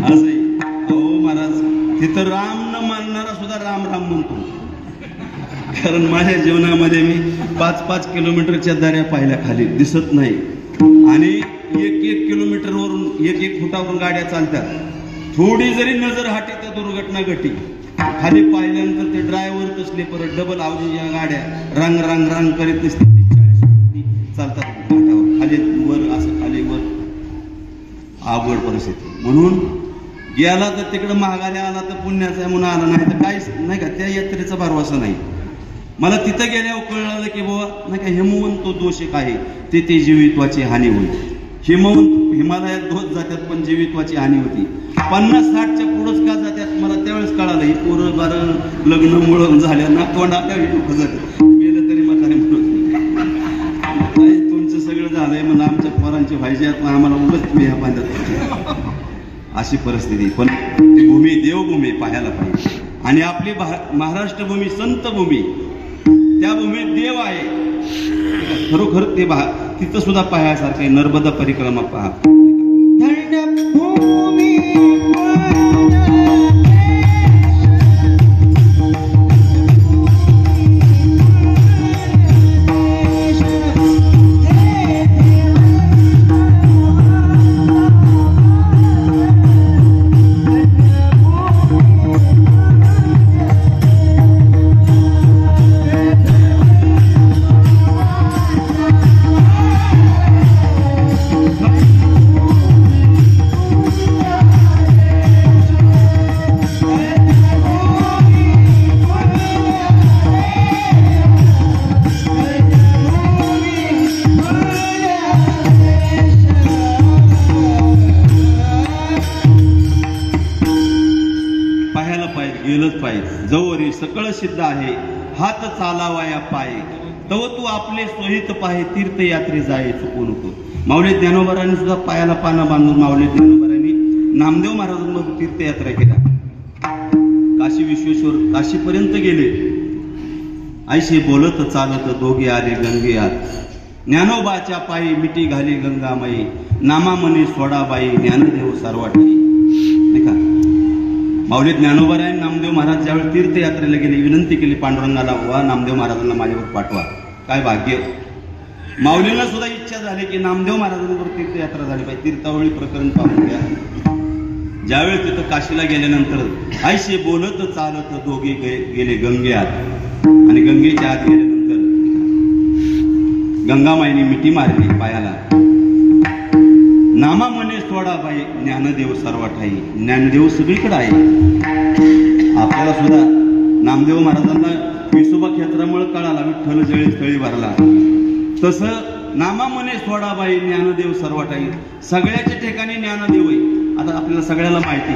असंही. अहो महाराज, तिथं राम न मानणारा सुद्धा राम राम म्हणतो. कारण माझ्या जीवनामध्ये मी 5-5 किलोमीटरच्या दऱ्या पाहिल्या, खाली दिसत नाही. आणि 1-1 किलोमीटरवरून 1-1 फुटावरून गाड्या चालतात. थोडी जरी नजर हाटी तर दुर्घटना घटी. खाली पाहिल्यानंतर ते ड्रायव्हर कसले परत डबल आवाजी या गाड्या रांग रांग रांग करीत नसते, 40 चालतात घाटावर, खाली वर असं खाली वर. अवघड परिस्थिती. म्हणून गेला तर तिकडं महागारी आला तर पुण्याचा आहे म्हणून आला, नाही तर काहीच नाही का. त्या यात्रेचा भरवसा नाही. मला तिथं गेल्यावर कळलं की बाबा नाही का हिमवंत दोष एक आहे, ते जीवित्वाची हानी होईल. हिमालयात ध्वज जातात पण जीवित्वाची हानी होती. 50-60च्या पुढंच का जातात मला त्यावेळेस कळालं. ही पोरं बारं लग्न मुळं झाल्या ना तोंडाला जातात, गेलं तरी म्हातारे म्हणत तुमचं सगळं झालंय म्हणून आमच्या पोरांचे व्हायचे आम्हाला उगत तुम्ही ह्या पाण्यात. अशी परिस्थिती. पण ती भूमी देवभूमी पाहायला पाहिजे. आणि आपली महाराष्ट्र भूमी संत भूमी, त्या भूमीत देव आहे खरोखर. ते तिथं सुद्धा पाहायसारखं आहे. नर्मदा परिक्रमा पहा. जवरी सकळ सिद्ध आहे हात चालावाया पाये, तव तू आपले सोहित पाहे तीर्थयात्रे जाये चुकू नको. माऊली ज्ञानोबरांनी सुद्धा पायाला पानं बांधून माऊली ज्ञानोबरांनी नामदेव महाराजांमध्ये तीर्थयात्रा केल्या. काशी विश्वेश्वर काशीपर्यंत गेले. ऐशी बोलत चालत दोघे आले गंगेयात, ज्ञानोबाच्या पायी मिठी घाली गंगामाई, नामामनी सोडाबाई ज्ञानदेव सर्वाठी. नाही का माऊली ज्ञानोबरांनी नामदेव महाराज ज्यावेळी तीर्थयात्रेला गेले विनंती केली पांडुरंगाला, वा नामदेव महाराजांना माझ्यावर पाठवा. काय भाग्य. माऊलींना सुद्धा इच्छा झाली की नामदेव महाराजांवर तीर्थयात्रा झाली पाहिजे. तीर्थावळी प्रकरण पाहून घ्या. ज्यावेळी तिथं काशीला गेल्यानंतर आईशी बोलत चालत दोघे गेले गंगेआत, आणि गंगेच्या आत गेल्यानंतर गंगामाईने मिठी मारली पायाला. नामा मने सोडा बाई ज्ञानदेव सर्वठाई. ज्ञानदेव सगळीकडे आहे. आपल्याला सुद्धा नामदेव महाराजांना विसोबा क्षेत्रामुळे कळाला विठ्ठल जळी स्थळी भरला. तसं नामा म्हणे सोडाबाई ज्ञानदेव सर्वटाई. सगळ्याच्या ठिकाणी ज्ञानदेव आहे. आता आपल्याला सगळ्याला माहिती,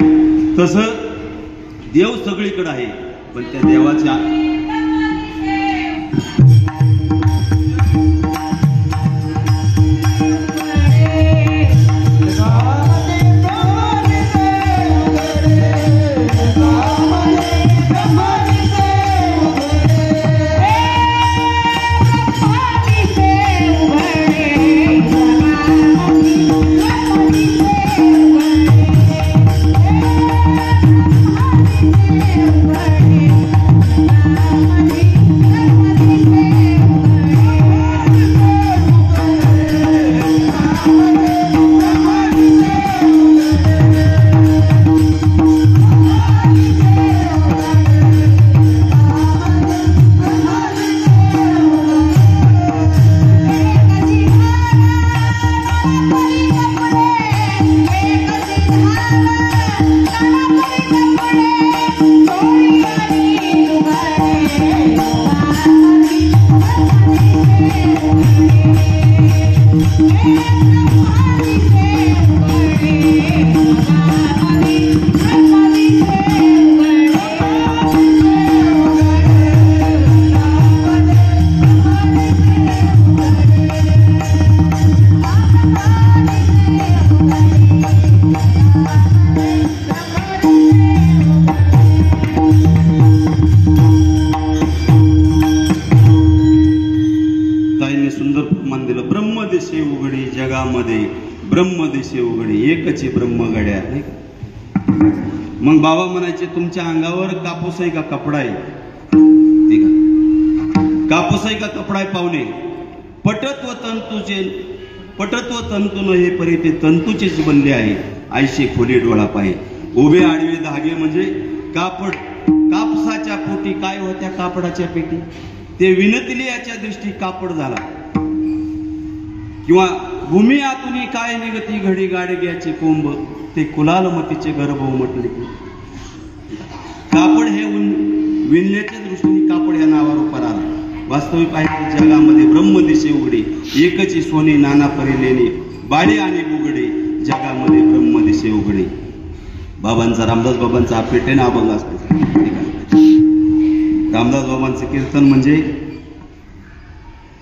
तसं देव सगळीकडे आहे, पण त्या देवाच्या ब्रह्मदेशे उघडे एकची ब्रह्मगड्या, नाही का? मग बाबा म्हणायचे तुमच्या अंगावर कापूस आहे का कपडा आहे? ठीक आहे, कापूस आहे का कपडा आहे पाहुणे? पटत्व तंतू हे परी ते तंतूचेच बनले आहे. आयशे खोली डोळा पाय उभे आडवे धागे म्हणजे कापड. कापसाच्या पोटी काय होत्या कापडाच्या पेटी, ते विनतिले याच्या दृष्टी कापड झाला. किंवा भूमी आतुनी काय निगती घडी गाडग्याचे कोंब, ते कुलालमतीचे गर्भ उमटले. कापड हे विणल्याच्या दृष्टीने कापड या नावावर उपर आला. वास्तविक पाहिजे जगामध्ये ब्रह्मदिशे उघडे एकची सोने नाना परिलेने बाडे आणि उघडे जगामध्ये ब्रह्मदिशे उघडे. बाबांचा रामदास बाबांचा हा पेटेन अभंग असतो. रामदास बाबांचं कीर्तन म्हणजे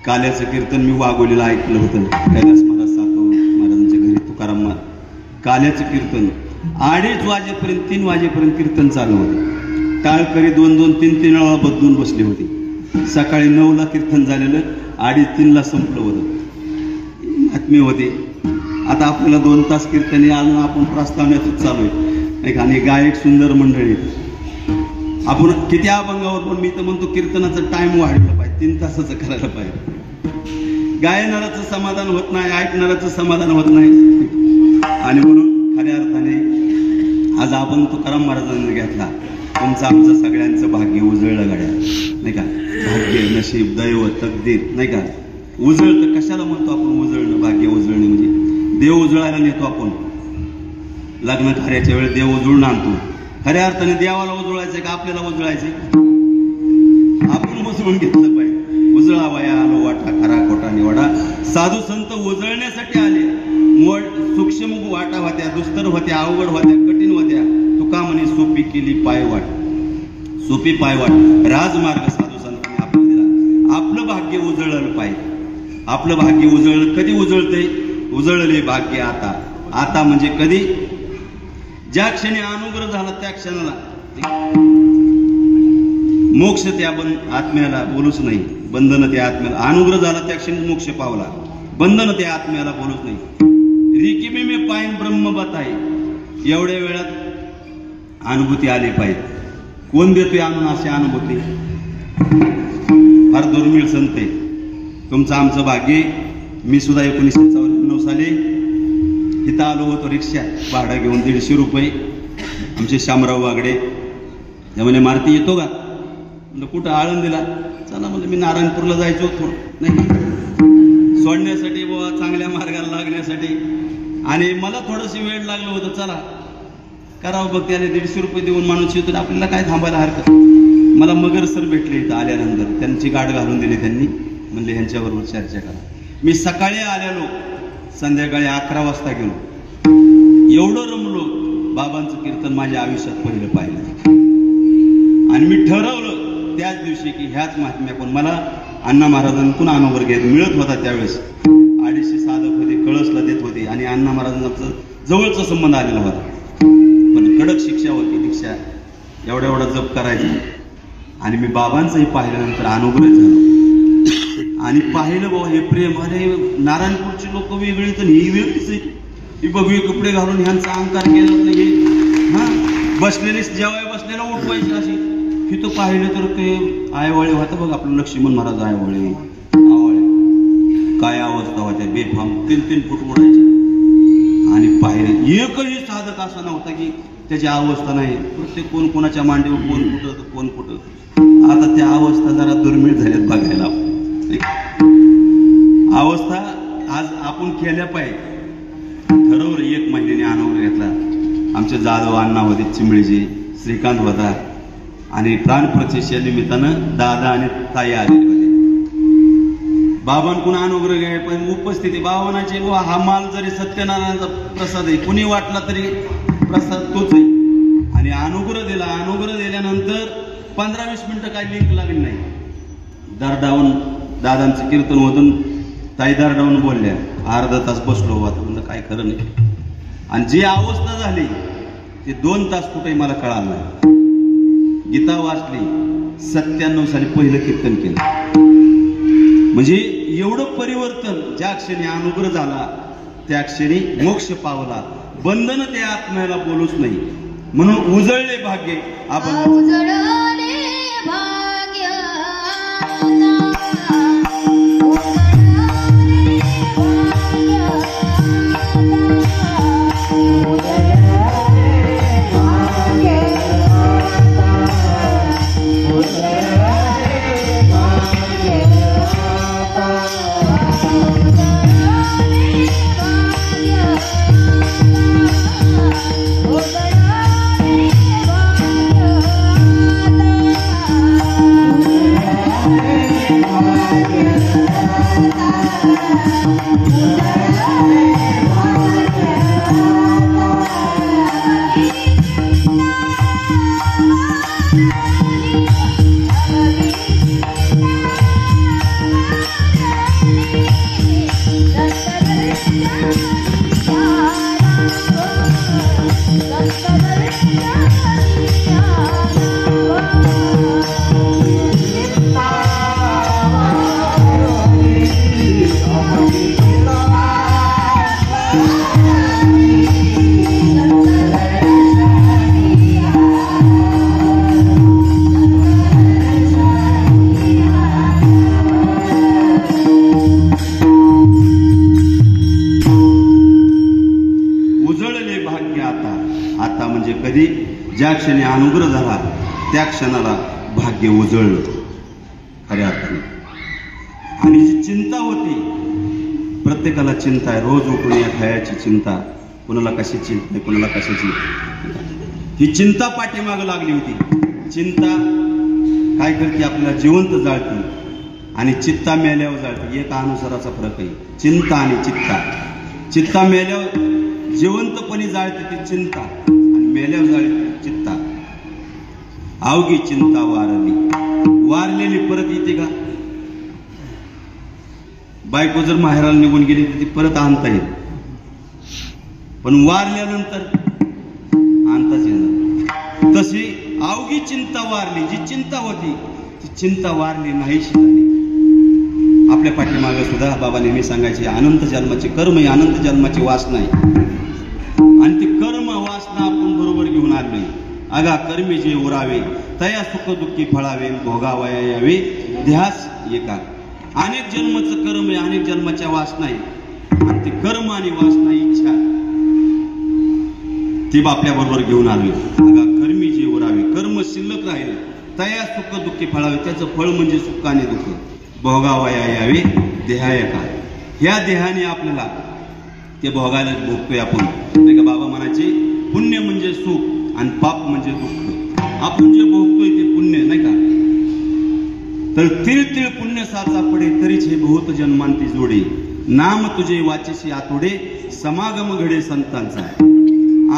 काल्याचं कीर्तन मी वागवलेलं ऐकलं होतं. कैलास महाराज सातव महाराजांच्या घरी तुकाराम महाराज काल्याचं कीर्तन 2:30 वाजेपर्यंत 3 वाजेपर्यंत कीर्तन चालू होतं. टाळकरी 2-2, 3-3 वेळा बदलून बसले होते. सकाळी 9ला कीर्तन झालेलं 2:30-3ला संपलं होतं. आत्मीय होते. आता आपल्याला 2 तास कीर्तन अजून आपण प्रस्तावण्यातच चालू आहे आणि गायक सुंदर मंडळी. आपण किती अभंगावर, पण मी तर म्हणतो कीर्तनाचा टाइम वाढवला पाहिजे, 3 तासाचं करायला पाहिजे. गायनाराचं समाधान होत नाही, ऐकणाराचं समाधान होत नाही. आणि म्हणून खऱ्या अर्थाने आज आपण तुकाराम महाराजांनी घेतला. तुमचं आमचं सगळ्यांचं भाग्य उजळलं गाड्या, नाही का? भाग्य, नशीब, दैव, तकदीर, नाही का? उजळतं कशाला म्हणतो आपण? उजळणं, भाग्य उजळणे म्हणजे देव उजळायला नेतो आपण. लग्न कार्याच्या वेळेस देव उजळून आणतो. खऱ्या अर्थाने देवाला उजळायचंय का आपल्याला उजळायचंय? आपण उजळून घेतलं पाहिजे. उजळावया आलो वाटा खरा खोटा निवडा. साधू संत उजळण्यासाठी आले. सूक्ष्म वाटा होत्या, दुस्तर होत्या, अवघड होत्या, कठीण होत्या. तुका म्हणे सोपी केली पायवाट, सोपी पायवाट राजमार्ग साधू संतांनी आपल्याला दिला. आपलं भाग्य उजळलं पाहिजे. आपलं भाग्य उजळलं. कधी उजळतंय? उजळले भाग्य आता. आता म्हणजे कधी? ज्या क्षणी अनुग्रह झाला त्या क्षणाला. मोक्ष त्या आत्म्याला बोलूच नाही. बंधन त्या आत्म्याला. अनुग्रह झाला त्या क्षणी मोक्ष पावला. बंधन त्या आत्म्याला बोलूच नाही. रिकिमी में पायन ब्रह्म बताय. एवढ्या वेळात अनुभूती आली पाहिजे. कोण देतोय आणून अशी अनुभूती? फार दुर्मिळ संत आहे. तुमचं आमचं भाग्य. मी सुद्धा 1994 साली इथं आलो होतो. रिक्षा भाडं घेऊन 150 रुपये. आमचे शामराव वागडे त्यामुळे मारुती येतो का? म्हणजे कुठं आळंदीला. चला म्हणजे मी नारायणपूरला जायचो थोडं, नाही सोडण्यासाठी बाबा, चांगल्या मार्गाला लागण्यासाठी. आणि मला थोडंसं वेळ लागलं होतं. चला करावं बघ. त्याने 150 रुपये देऊन माणूस येतो, आपल्याला काय थांबायला हरकत. मला मगर सर भेटले इथं आल्यानंतर. त्यांची गाठ घालून दिली त्यांनी. म्हणले ह्यांच्याबरोबर चर्चा करा. मी सकाळी आलेलो, संध्याकाळी 11 वाजता गेलो. एवढं रमलो, बाबांचं कीर्तन माझ्या आयुष्यात पहिलं पाहिलं. आणि मी ठरवलं त्याच दिवशी की ह्याच महात्म्याकडून मला अण्णा महाराजांकडून अनुभव घेत मिळत होता. त्यावेळेस 250 साधक होते, कळसला देत होते आणि अण्णा महाराजांचा जवळचा संबंध आलेला होता. पण कडक शिक्षा होती, दीक्षा एवढा एवढा जप करायचा. आणि मी बाबांचंही पाहिल्यानंतर अनुग्रह झालो आणि पाहिलं बाबा हे प्रेम. अरे नारायणपूरची लोक वेगळी तर ही वेगळीच आहे. ही बघू कपडे घालून ह्यांचा अहंकार केला नाही. हा बसलेले जेवाय बसलेला उठवायची अशी. तिथं पाहिलं तर ते आयवळे होतं बघ, आपलं लक्ष्मण महाराज आयवळे काय अवस्था होत्या, बेफाम 3-3 फूट उडायचे. आणि पाहिलं एकही साधक असा नव्हता की त्याची अवस्था नाही. प्रत्येक कोण कोणाच्या मांडीवर, कोण कुठं तर कोण कुठं. आता त्या अवस्था जरा दुर्मिळ झाल्यात बघायला. अवस्था आज आपण केल्या पाहिजे. ठरवलं 1 महिन्याने अनुभव घेतला. आमचे जाधव अण्णा होते, चिंबळीचे श्रीकांत होता आणि प्राणप्रतिष्ठे निमित्तानं दादा आणि ताई आलेले होते. बाबांकडून अनुग्रह घ्याय पण उपस्थिती बाबांची. हा माल जरी सत्यनारायणाचा प्रसाद आहे, कुणी वाटला तरी प्रसाद तोच आहे. आणि अनुग्रह दिला. अनुग्रह दिल्यानंतर 15-20 मिनिटं काही लिंक लागली नाही. दरडावून दादांचं कीर्तन होतं, ताई दरडावून बोलल्या. अर्धा तास बसलो होता, म्हणलं काय खरं नाही. आणि जी अवस्था झाली ते 2 तास कुठेही मला कळालं नाही. गीता वाचली, 97 साली पहिलं कीर्तन केलं. म्हणजे एवढं परिवर्तन. ज्या क्षणी अनुग्रह झाला त्या क्षणी मोक्ष पावला. बंधन त्या आत्म्याला बोलूच नाही. म्हणून उजळले भाग्य आपण ज्या क्षणी अनुग्रह झाला त्या क्षणाला भाग्य उजळलं खऱ्या अर्थाने. आणि जी चिंता होती, प्रत्येकाला चिंता आहे. रोज उठून या खायची चिंता, कोणाला कशाची चिंता, कोणाला कशाची. ही चिंता पाठीमागं लागली होती. चिंता काय करते, आपल्याला जिवंत जाळते आणि चित्ता मेल्यावर जाळते. एका अनुसाराचा फरक आहे चिंता आणि चित्ता. चित्ता मेल्यावर जिवंतपणे जाळते ती चिंता आणि मेल्यावर जाळते चित्ता. अवघी चिंता वारली. वारलेली परत येते का? बायको जर माहेराला निघून गेली तर ती परत आणता येईल, पण वारल्यानंतर आणताच येणार. तशी अवघी चिंता वारली. जी चिंता होती ती चिंता वारली, नाहीशी झाली. आपल्या पाठीमागे सुद्धा बाबा नेहमी सांगायचे, अनंत जन्माचे कर्म आहे, अनंत जन्माची वासना आहे. आणि ती कर्म वासना आपण बरोबर घेऊन आलोय. अगा कर्मी जे उरावे, तया सुख दुःखी फळावे, भोगावया यावे ध्यास एका. अनेक जन्माचं कर्म आहे, अनेक जन्माच्या वासना आहे. आणि ती कर्म आणि वासना इच्छा ती आपल्या बरोबर घेऊन आलोय. अगा कर्मी जे उरावे, कर्म शिल्लक राहील, तया सुख दुःखी फळावे, त्याचं फळ म्हणजे सुख आणि दुःख. भोगावया यावे देहायका. ह्या देहाने आपल्याला ते भोगायला भोगतोय आपण. नाही का बाबा म्हणायचे, पुण्य म्हणजे सुख आणि पाप म्हणजे दुःख. आपण जे भोगतोय ते पुण्य, नाही का. तर तिळ तिळ पुण्य साचा पडे तरीच हे बहुत जन्मांती जोडे नाम तुझे वाचेशी आतोडे समागम घडे संतांचा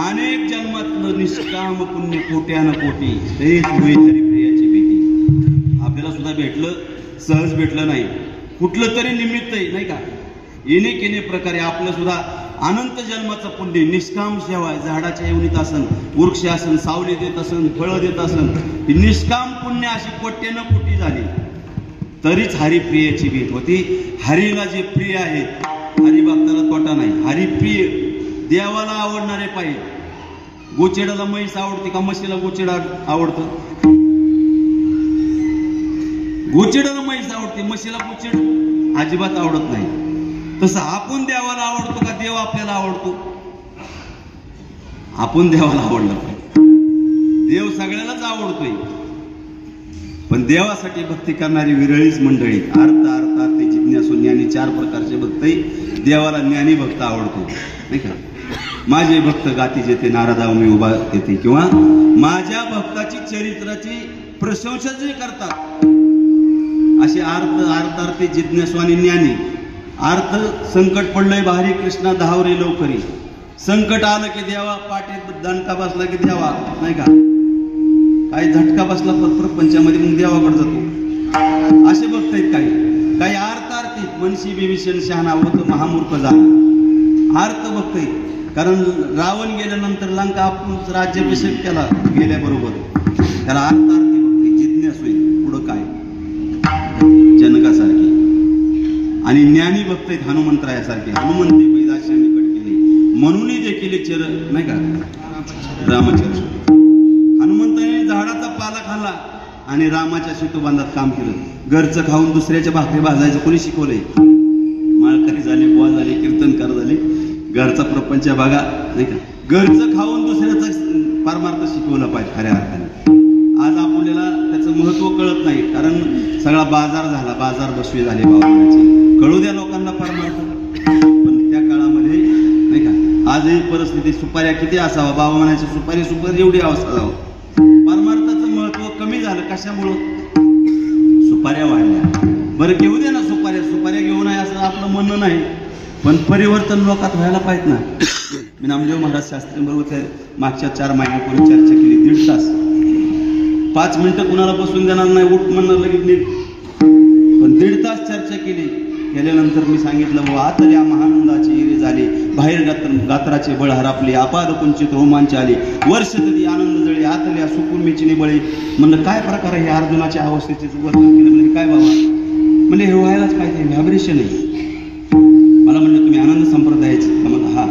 अनेक जन्मातलं निष्काम पुण्य कोट्यानं कोटी तेच होई हरिप्रियाची भेटी. आपल्याला सुद्धा भेटलं, सहज भेटलं नाही, कुठलं तरी निमित्त आहे नाही का, येणे केणे प्रकारे आपलं सुद्धा अनंत जन्माचं पुण्य निष्काम सेवा झाडाच्या येवणीत असन, वृक्ष असन, सावली देत असन, फळं देत असन, ही निष्काम पुण्य अशी कोट्यानं कोटी झाली तरीच हरिप्रियाची भेट होती. हरीला जे प्रिय आहे, हरिभक्ताला तोटा नाही, हरिप्रिय देवाला आवडणारे पाहिजे. गोचेडाला म्हैस आवडते का म्हशीला गोचेडा आवडतं? गोचेडाला म्हैस आवडते, म्हशीला गोचेड अजिबात आवडत नाही. तसं आपण देवाला आवडतो का देव आपल्याला आवडतो? आपण देवाला आवडलं पाहिजे. देव सगळ्यालाच आवडतोय, पण देवासाठी भक्ती करणारी विरळीच मंडळी. अर्थार्थी जिज्ञासू ज्ञानी चार प्रकारचे भक्त. देवाला ज्ञानी भक्त आवडतो नाही का. माझे भक्त गाती जेते नारादाव मी उभा येते, किंवा माझ्या भक्ताची चरित्राची प्रशंसा जे करतात असे अर्थार्थी जिज्ञासू आणि ज्ञानी. अर्थ संकट पडलंय भारी कृष्णा धावरे लवकरी. संकट आलं की देवा, पाठीत दणका बसला की देवा नाही का, काही झटका बसला प्रपंचामध्ये मग देवाकडे जातो. असे भक्त आहेत काही. काही अर्थार्थी मनशी विभीषण शहाणा होत महामूर्ख झाला अर्थ भक्त आहेत. कारण रावण गेल्यानंतर लंका आपण राज्याभिषेक केला गेल्याबरोबर, त्याला अर्थार्थी भक्ती जिज्ञासू आहे. पुढं काय जनकासारखी. आणि ज्ञानी भक्त आहेत हनुमंतरायासारखे. हनुमंती पैदाशांनी कट केले म्हणूनही देखील चर नाही का रामचंद्र. हनुमंताने झाडाचा पाला खाल्ला आणि रामाच्या सेतुबंधात काम केलं. घरचं खाऊन दुसऱ्याच्या भाकरी भाजायचं कोणी शिकवलंय? माळकरी झाले, बुवा झाले, कीर्तनकार झाले, घरचा प्रपंच बघा नाही का. घरचं खाऊन दुसऱ्याचा परमार्थ शिकवला पाहिजे खऱ्या अर्थाने. आज आपल्याला त्याचं महत्व कळत नाही, कारण सगळा बाजार झाला, बाजार बसवे झाले बाबाचे. कळू द्या लोकांना परमार्थ. पण त्या काळामध्ये नाही का आजही परिस्थिती सुपाऱ्या किती असावा, बाबा म्हणायचे सुपारी एवढी अवस्था जावं. परमार्थाचं महत्व कमी झालं. कशामुळं? सुपाऱ्या वाढल्या. बरं घेऊ दे ना सुपाऱ्या घेऊ नये असं आपलं म्हणणं नाही, पण परिवर्तन लोकात व्हायला पाहिजे ना. मी नामदेव महाराज शास्त्रींबरोबर मागच्या 4 महिन्यापूर्वी चर्चा केली. 1.5 तास, 5 मिनिटं कुणाला बसून देणार नाही, उठ म्हणणार लगेच नीट. पण 1.5 तास चर्चा केल्यानंतर मी सांगितलं, बाबा आतल्या या महानंदाची हिरे झाली, बाहेर गात्राचे बळ हरापले, आपाद कुंचित रोमांच आले, वर्ष तरी आनंद जळे, आतल्या सुकुर्मीची निबळे. म्हणलं काय प्रकार आहे अर्जुनाच्या अवस्थेचे वर्णन केलं. म्हणजे काय बाबा, म्हणजे हे व्हायलाच पाहिजे, व्हायब्रेशन आहे. मला म्हणलं तुम्ही आनंद संप्रदायाचे? म्हणलं हा.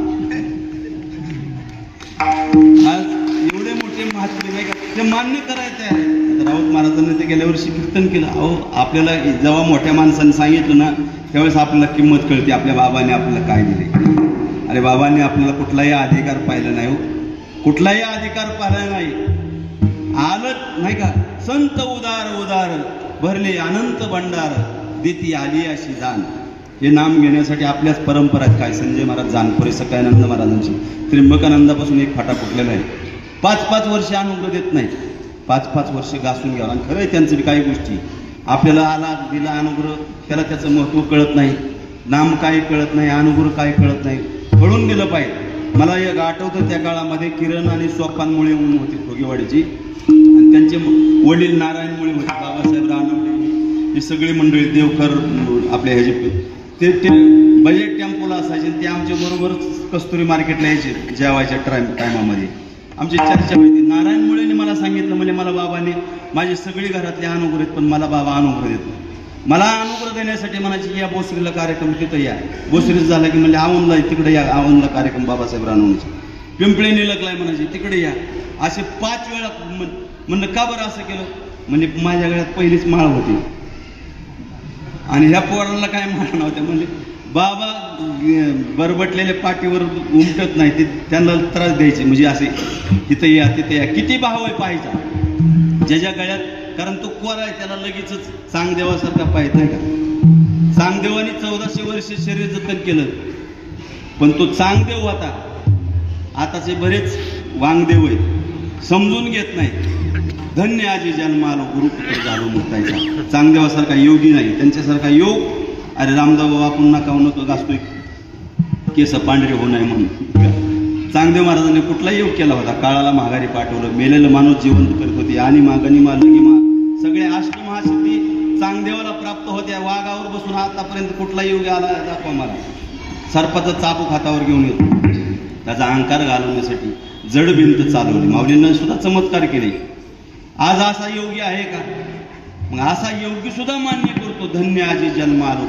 आज एवढे मोठे महात्मे नाही का ते मान्य करायचे आहे. राऊत महाराजांनी ते गेल्या वर्षी कीर्तन केलं. अहो आपल्याला जेव्हा मोठ्या माणसांनी सांगितलं ना त्यावेळेस आपल्याला किंमत कळते. आपल्या बाबांनी आपल्याला काय दिले. अरे बाबांनी आपल्याला कुठलाही अधिकार पाहिला नाही, कुठलाही अधिकार पाहिला नाही. आलत नाही का संत उदार उदार भरले अनंत भंडार देती आली अशी दान. हे नाम घेण्यासाठी आपल्याच परंपरात काय संजय महाराज जानपुरे, सकाळानंद महाराजांची त्र्यंबकानंदापासून एक फाटा फुटलेला आहे. 5-5 वर्ष अनुग्रह देत नाही. 5-5 वर्ष घासून घ्यावं. आणि खरंय त्यांचं काही गोष्टी आपल्याला आला दिला अनुग्रह, त्याला त्याचं महत्व कळत नाही, नाम काय कळत नाही, अनुग्रह काय कळत नाही. कळून गेलं पाहिजे. मला एक आठवतं त्या काळामध्ये किरण आणि सोपानमुळे म्हणून होती ठोगेवाडीची, आणि त्यांचे वडील नारायणमुळे होते, बाबासाहेब रानवडे, ही सगळी मंडळी देवकर आपल्या ह्याचे ते बजेट टेम्पोला असायचे. ते आमच्या बरोबर कस्तुरी मार्केटला यायचे जेवायच्या टायमामध्ये. आमची चर्चा व्हायची. नारायणमुळेने मला सांगितलं, म्हणजे मला बाबाने माझी सगळी घरातले अनुग्रह आहेत, पण मला बाबा अनुग्रह देत नाही. मला अनुग्रह देण्यासाठी म्हणायचे या बोसरीला कार्यक्रम तिथं या. बोसरीच झाला की म्हणजे आवनला तिकडे या, आवनला कार्यक्रम बाबासाहेब रानवणीचे. पिंपळे निलकलाय म्हणायचे तिकडे या. असे 5 वेळा म्हणलं का बरं असं केलं? म्हणजे माझ्या गळ्यात पहिलीच माळ होती आणि ह्या पोरांना काय माळ नव्हत्या. म्हणजे बाबा बरबटलेल्या पाठीवर उमटत नाही, ते त्यांना त्रास द्यायचे. म्हणजे असे तिथं या तिथे या. किती भाव आहे पाहायचा ज्याच्या गळ्यात, कारण तो कोर आहे त्याला लगेचच चांगदेवासारखा पाहिजे नाही का. चांगदेवानी 1400 वर्ष शरीर जतन केलं, पण तो चांगदेव होता. आताचे बरेच वांगदेव आहेत, समजून घेत नाही. धन्य आजी जन्मालो गुरुपुत्र झालो मुक्तायचा. चांगदेवासारखा योगी नाही, त्यांच्यासारखा योग. अरे रामदेव बाबा पुन्हा काहून नको घासतोय केस पांढरे होऊ नये म्हणून. चांगदेव महाराजांनी कुठला योग केला होता? काळाला माघारी पाठवलं, मेलेलं माणूस जिवंत करत होती, आणि मागणी मालगी मा सगळे अष्टमहासिद्धी चांगदेवाला प्राप्त होत्या. वाघावर बसून आतापर्यंत कुठला योग आला दाखवा मला. सर्पाचं चाबूक हातावर घेऊन येतो, त्याचा अहंकार घालवण्यासाठी जड भिंत चालवली. माऊलींना सुद्धा चमत्कार केले. आज असा योगी आहे का? मग असा योगी सुद्धा मान्य करतो धन्य आजी जन्म आलो.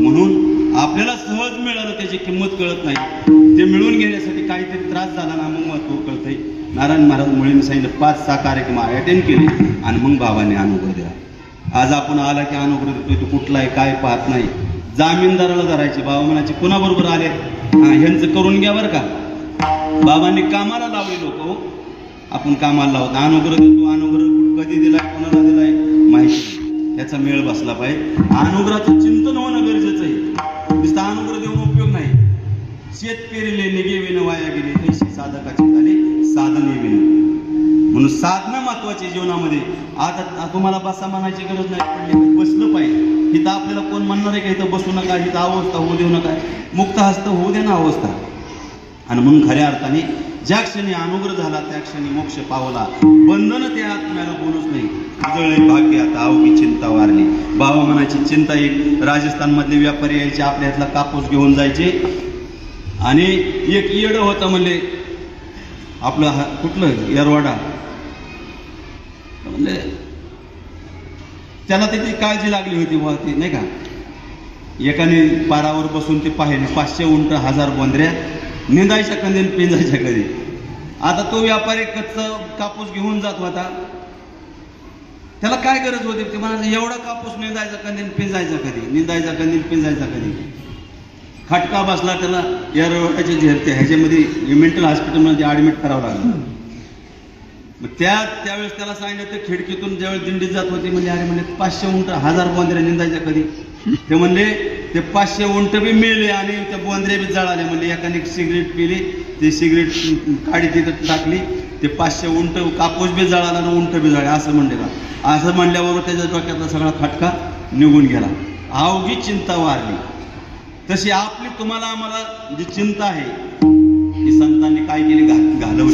म्हणून आपल्याला सहज मिळालं त्याची किंमत कळत नाही. ते मिळवून घेण्यासाठी काहीतरी त्रास झाला ना मग महत्व कळतंय. नारायण महाराज मुळेंनी सांगितलं 5-6 कार्यक्रम अटेंड केले आणि मग बाबांनी अनुग्रह दिला. आज आपण आला की अनुग्रह देतोय, तो कुठला आहे काय पाहत नाही. जामीनदाराला धरायचे. बाबा म्हणायचे कुणाबरोबर आले? ह्यांचं करून घ्या बरं का. बाबांनी कामाला लावले लोक, आपण कामाला लावतो. अनुग्रह देतो, अनुग्रह कधी दिलाय कोणाला दिलाय माहिती, याचा मेळ बसला पाहिजे. अनुग्रहाचं चिंतन होणं गरजेचं आहे. नुसतं अनुग्रह देऊन उपयोग नाही. शेत पेरले निगे विन वाया गेले, तशी साधकाची झाली साधने विन. म्हणून साधना महत्वाची जीवनामध्ये. आता तुम्हाला बसा म्हणायची गरज नाही पडली, बसलं पाहिजे. इथं आपल्याला कोण म्हणणार आहे का इथं बसू नका, इथं अवस्था होऊ देऊ नका, मुक्त हस्त होऊ दे ना अवस्था. आणि मग खऱ्या अर्थाने ज्या क्षणी अनुग्रह झाला त्या क्षणी मोक्ष पावला. बंधन त्या आत्म्याला बोलूच नाही. उजळले भाग्य आता अवघी चिंता वारली. बाबा म्हणायची चिंता. एक राजस्थान मधले व्यापारी यायचे, आपल्या हातला कापूस घेऊन जायचे. आणि एक येडं होतं म्हणले आपलं कुठलं येरवाडा, म्हणजे त्याला त्याची काळजी लागली होती बुवा ती नाही का. एकाने पारावर बसून ते पाहिले 500 उंट 1000 बोंद्र्या निंदायच्या कधी पिंजायच्या कधी. आता तो व्यापारी कच्चा कापूस घेऊन जात होता, त्याला काय गरज होती? ते म्हणायचं एवढा कापूस निंदायचा कधी पिंजायचा कधी, निंदायचा कधी पिंजायचा कधी. खटका बसला त्याला येरवाड्याचे झेरते ह्याच्यामध्ये मेंटल हॉस्पिटलमध्ये ऍडमिट करावं लागलं. मग त्यावेळेस त्याला सांगितलं, ते खिडकीतून ज्यावेळेस दिंडीत जात होती म्हणजे अरे म्हणजे 500 उंट 1000 बोंद्र्या निंदायच्या कधी. ते म्हणले ते 500 उंट बी मिळले आणि त्या बोंद्र्या बी जळाले. म्हणजे एकाने सिगरेट पिली, ते सिगरेट काडी तिथं टाकली, ते 500 उंट कापूस बी जळाला आणि उंट बी जळले असं म्हणले का. असं म्हणल्याबरोबर त्याच्या डोक्यातला सगळा खटका निघून गेला. अवघी चिंता वारली. तशी आपली तुम्हाला आम्हाला जी चिंता आहे ती संतांनी काय केली घालवली.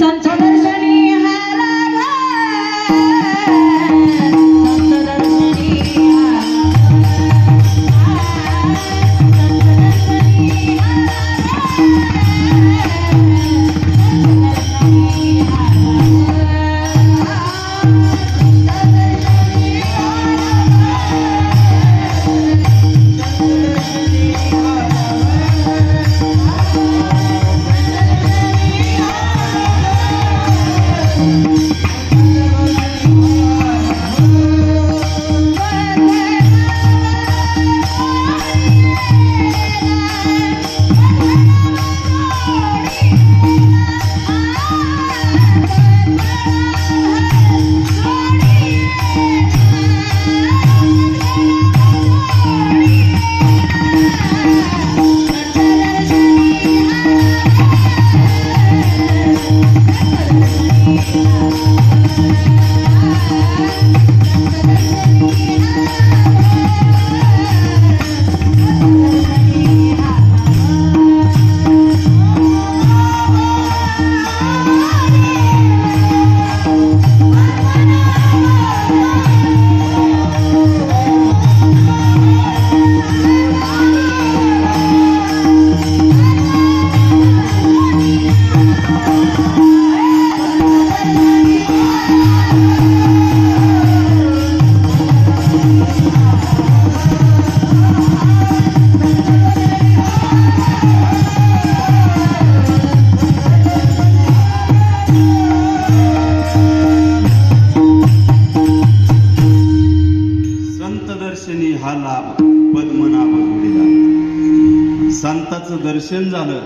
दर्शन झालं.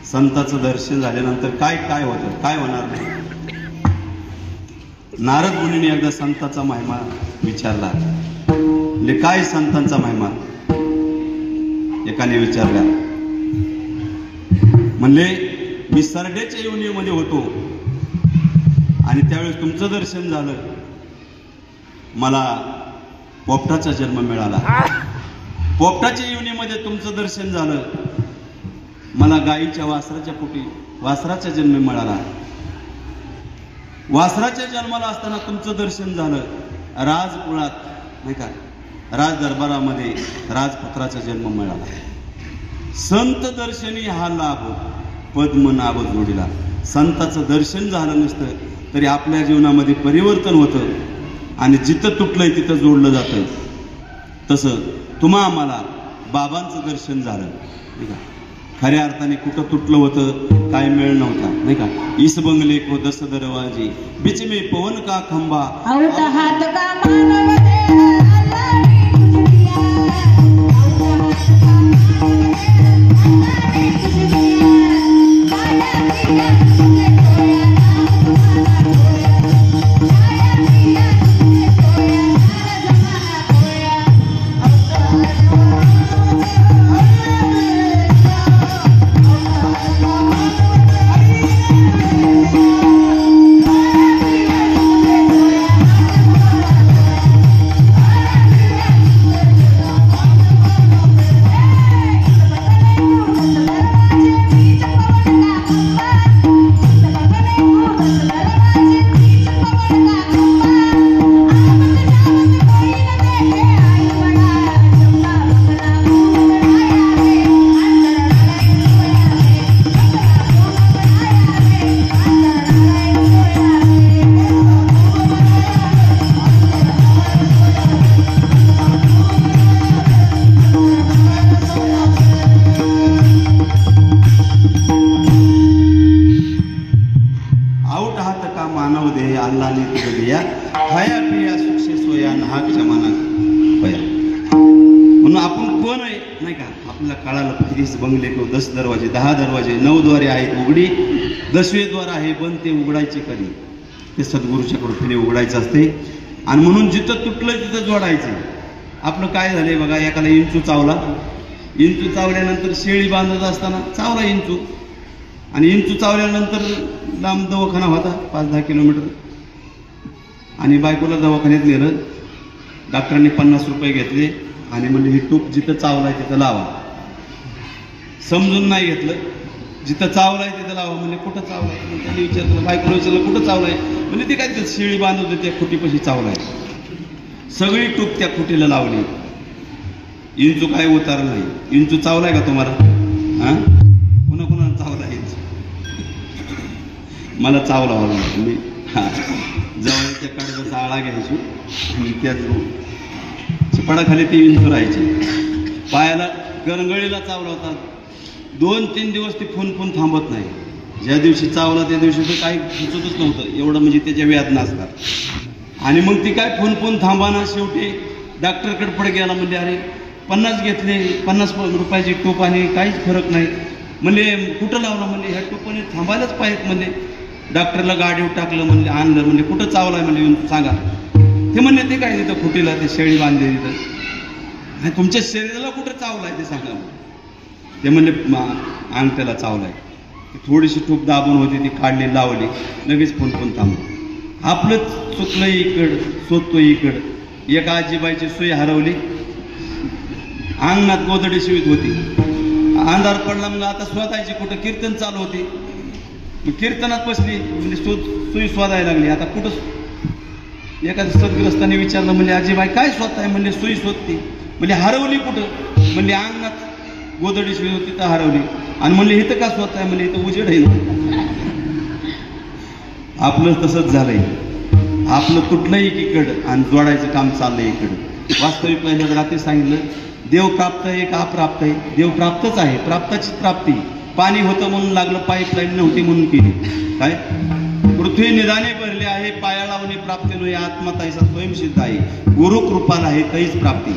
संताचं दर्शन झाल्यानंतर काय काय होतं, काय होणार नाही. नारद मुनीने एकदा संताचा महिमा विचारला. म्हणजे काय संतांचा महिमा एकाने विचारला. म्हणले मी सरड्याच्या योनीमध्ये होतो आणि त्यावेळेस तुमचं दर्शन झालं, मला पोपटाचा जन्म मिळाला. पोपटाच्या योनीमध्ये तुमचं दर्शन झालं, मला गाईच्या वासराच्या पोटी वासराचा जन्म मिळाला. वासराच्या जन्माला असताना तुमचं दर्शन झालं, राजकुळात नाही का, राज दरबारामध्ये राजपुत्राचा जन्म मिळाला. संत दर्शनी हा लाभ पद्मनाभ जोडीला. संताचं दर्शन झालं नसतं तरी आपल्या जीवनामध्ये परिवर्तन होतं आणि जिथं तुटलंय तिथं जोडलं जातं. तसं तुम्हा आम्हाला बाबांचं दर्शन झालं नाही का. खऱ्या अर्थाने कुठं तुटलं होतं, काय मेळ नव्हता नाही का. इस बंगले को 10 दरवाजे, बीच में पवन का खंबा, आउट हात का मानव दे अल्लाह ने कुछ दिया, आउट हात का मानव दे अल्लाह ने कुछ दिया, माया दिया तुझे खोया ना जमाना खोया, माया दिया तुझे खोया ना जमाना खोया, आउट हात का मानव दे अल्लाह ने खाया पिया सुक्षे सोया नाहक जमाना होया. म्हणून आपण कोण आहे नाही का, आपल्याला कळालं. 30 बंगले को 10 दरवाजे, 10 दरवाजे, 9 द्वारे आहेत उघडी, 10वे द्वार आहे बंद, ते उघडायचे कधी, ते सद्गुरूच्या कृपेने उघडायचं असते. आणि म्हणून जिथं तुटलं तिथं जोडायचं. आपलं काय झालंय बघा, एकाला इंचू चावला, इंचू चावल्यानंतर शेळी बांधत असताना चावला इंचू, आणि इंचू चावल्यानंतर लांब दवाखाना होता 5-10 किलोमीटर, आणि बायकोला दवाखान्यात नेलं. डॉक्टरांनी 50 रुपये घेतले आणि म्हणजे ही टूप जिथं चावलाय तिथं लावा. समजून नाही घेतलं, जिथं चावलाय तिथं लावा. म्हणजे कुठं चावलाय, त्यांनी विचारलं, बायकोला विचारलं कुठं चावलाय, म्हणजे ते काय तिथं शेळी बांधत होती त्या खुटीपाशी चावलाय. सगळी टूप त्या खुटीला लावली, इंचू काय उतारलं नाही. इंचू चावलाय का तुम्हाला? हा, कुणा कुणाला चावलाय इंचू? मला चावला होता. मी जवळच्या कडचा आळा घ्यायचो आणि त्या चिपाडाखाली ती इंचू राहायची. पायाला गरंगळीला चावला होता. 2-3 दिवस ती फुनफुन थांबत नाही. ज्या दिवशी चावला त्या दिवशी तर काही सुचतच नव्हतं, एवढं म्हणजे त्याच्या वेदना असतात. आणि मग ती काय फुनफुन थांबाना शेवटी डॉक्टरकडे पुढे गेला. म्हणजे अरे 50 घेतले, 50 रुपयाची टोप आणि काहीच फरक नाही. म्हणजे कुठं लावलं, म्हणजे ह्या टोपाने थांबायलाच पाहिजेत. म्हणजे डॉक्टरला गाडीवर टाकलं, म्हणजे आणलं, म्हणजे कुठं चावलाय म्हणजे सांगा. ते म्हणले ते काय तिथं खुटीला ते शेळी बांधली तिथं, तुमच्या शरीराला कुठं चावलाय ते सांगा. ते म्हणले अंगठ्याला चावलाय. थोडीशी टूप दाबून होती, ती काढली, लावली, लगेच फोन थांबलं. आपलं चुकलं इकड, सोदतो इकड. एक आजीबाईची सुई हरवली, अंगणात गोधडी शिवीत होती. अंधार पडला, मग आता शोधायची कुठं, कीर्तन चालू होती. कीर्तनात बसली, म्हणजे सुई शोधायला लागली. आता कुठं एखाद्या सद्ग्रस्ताने विचारलं, म्हणजे आजीबाई काय शोधताय? म्हणजे सुई शोधते. म्हणजे हरवली कुठं? म्हणजे अंगणात गोधडी शिवी होती तर हरवली. आणि म्हणले इथं का शोधताय? म्हणजे इथं उजेड आहे ना. आपलं तसंच झालंय. आपलं तुटलं एकीकडं आणि जोडायचं काम चाललंय इकडं. वास्तविक पहिल्या रात्री सांगितलं, देव प्राप्त आहे का अप्राप्त आहे? देव प्राप्तच आहे, प्राप्ताची प्राप्ती. पाणी होतं म्हणून लागलं, पाईपलाईन नव्हती म्हणून केली. काय पृथ्वी निदाने भरले आहे, पाया लावणे प्राप्ती नव्हे, आत्मा तैसा स्वयंसिद्ध आहे, गुरु कृपाला आहे तैच प्राप्ती.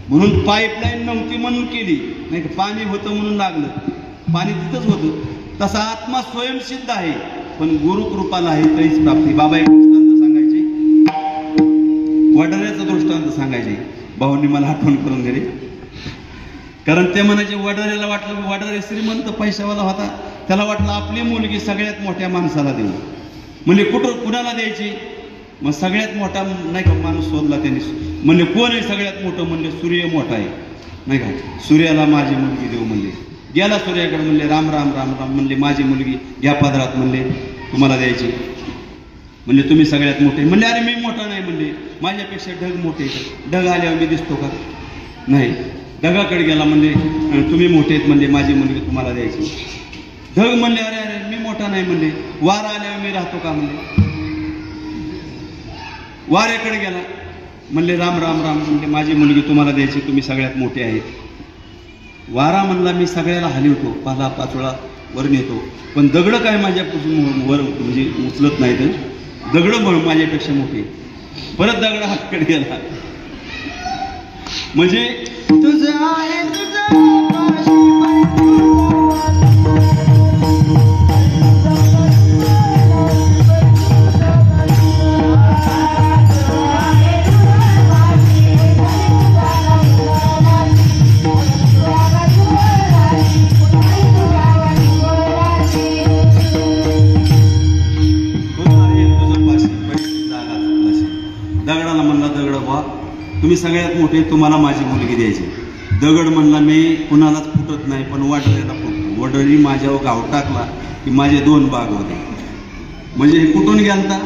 म्हणून पाईपलाईन नव्हती म्हणून केली, नाही पाणी होतं म्हणून लागलं. पाणी तिथंच होतं. तसा आत्मा स्वयंसिद्ध आहे, पण गुरु कृपाला आहे तैच प्राप्ती. बाबा एक दृष्टांत सांगायचे, वडाऱ्याचा दृष्टांत सांगायचे. भाऊंनी मला आठवण करून दिली. कारण ते म्हणायचे, वडाऱ्याला वाटलं, वडारे श्रीमंत पैशावाला होता, त्याला वाटलं आपली मुलगी सगळ्यात मोठ्या माणसाला देऊ. म्हणले कुठं कुणाला द्यायची? मग सगळ्यात मोठा नाही का माणूस शोधला त्यांनी. म्हणले कोण आहे सगळ्यात मोठं? म्हणले सूर्य मोठा आहे नाही का. सूर्याला माझी मुलगी देऊ म्हणले. गेला सूर्याकडे, म्हणले राम राम राम राम. म्हणले माझी मुलगी घ्या पदरात, म्हणले तुम्हाला द्यायची. म्हणले तुम्ही सगळ्यात मोठे. म्हणले अरे मी मोठा नाही, म्हणले माझ्यापेक्षा ढग मोठे. ढग आल्यावर मी दिसतो का? नाही. ढगाकडे गेला, म्हणले तुम्ही मोठे आहेत, म्हणले माझी मुलगी तुम्हाला द्यायची. ढग म्हणले अरे अरे मी मोठा नाही, म्हणले वारा आल्यावर मी राहतो का? म्हणले वाऱ्याकडे गेला, म्हणले राम राम राम. म्हणले माझी मुलगी तुम्हाला द्यायची, तुम्ही सगळ्यात मोठे आहेत. वारा म्हणला मी सगळ्याला हलवतो, पाला पाचोळा वर नेतो, पण दगड काय माझ्यापासून वर म्हणजे उचलत नाही. तर दगड म्हणून माझ्यापेक्षा मोठे. परत दगड हातकडे गेला, म्हणजे तुझं आहे तुझं दगडाला म्हणला दगड वा तुम्ही सगळ्यात मोठे, तुम्हाला माझी मुलगी द्यायची. दगड म्हणला मी कुणालाच फुटत नाही, पण वडऱ्याला फुटतो. वडरी माझ्यावर गाव टाकला की माझे 2 बाग होते. म्हणजे हे कुठून गेलता?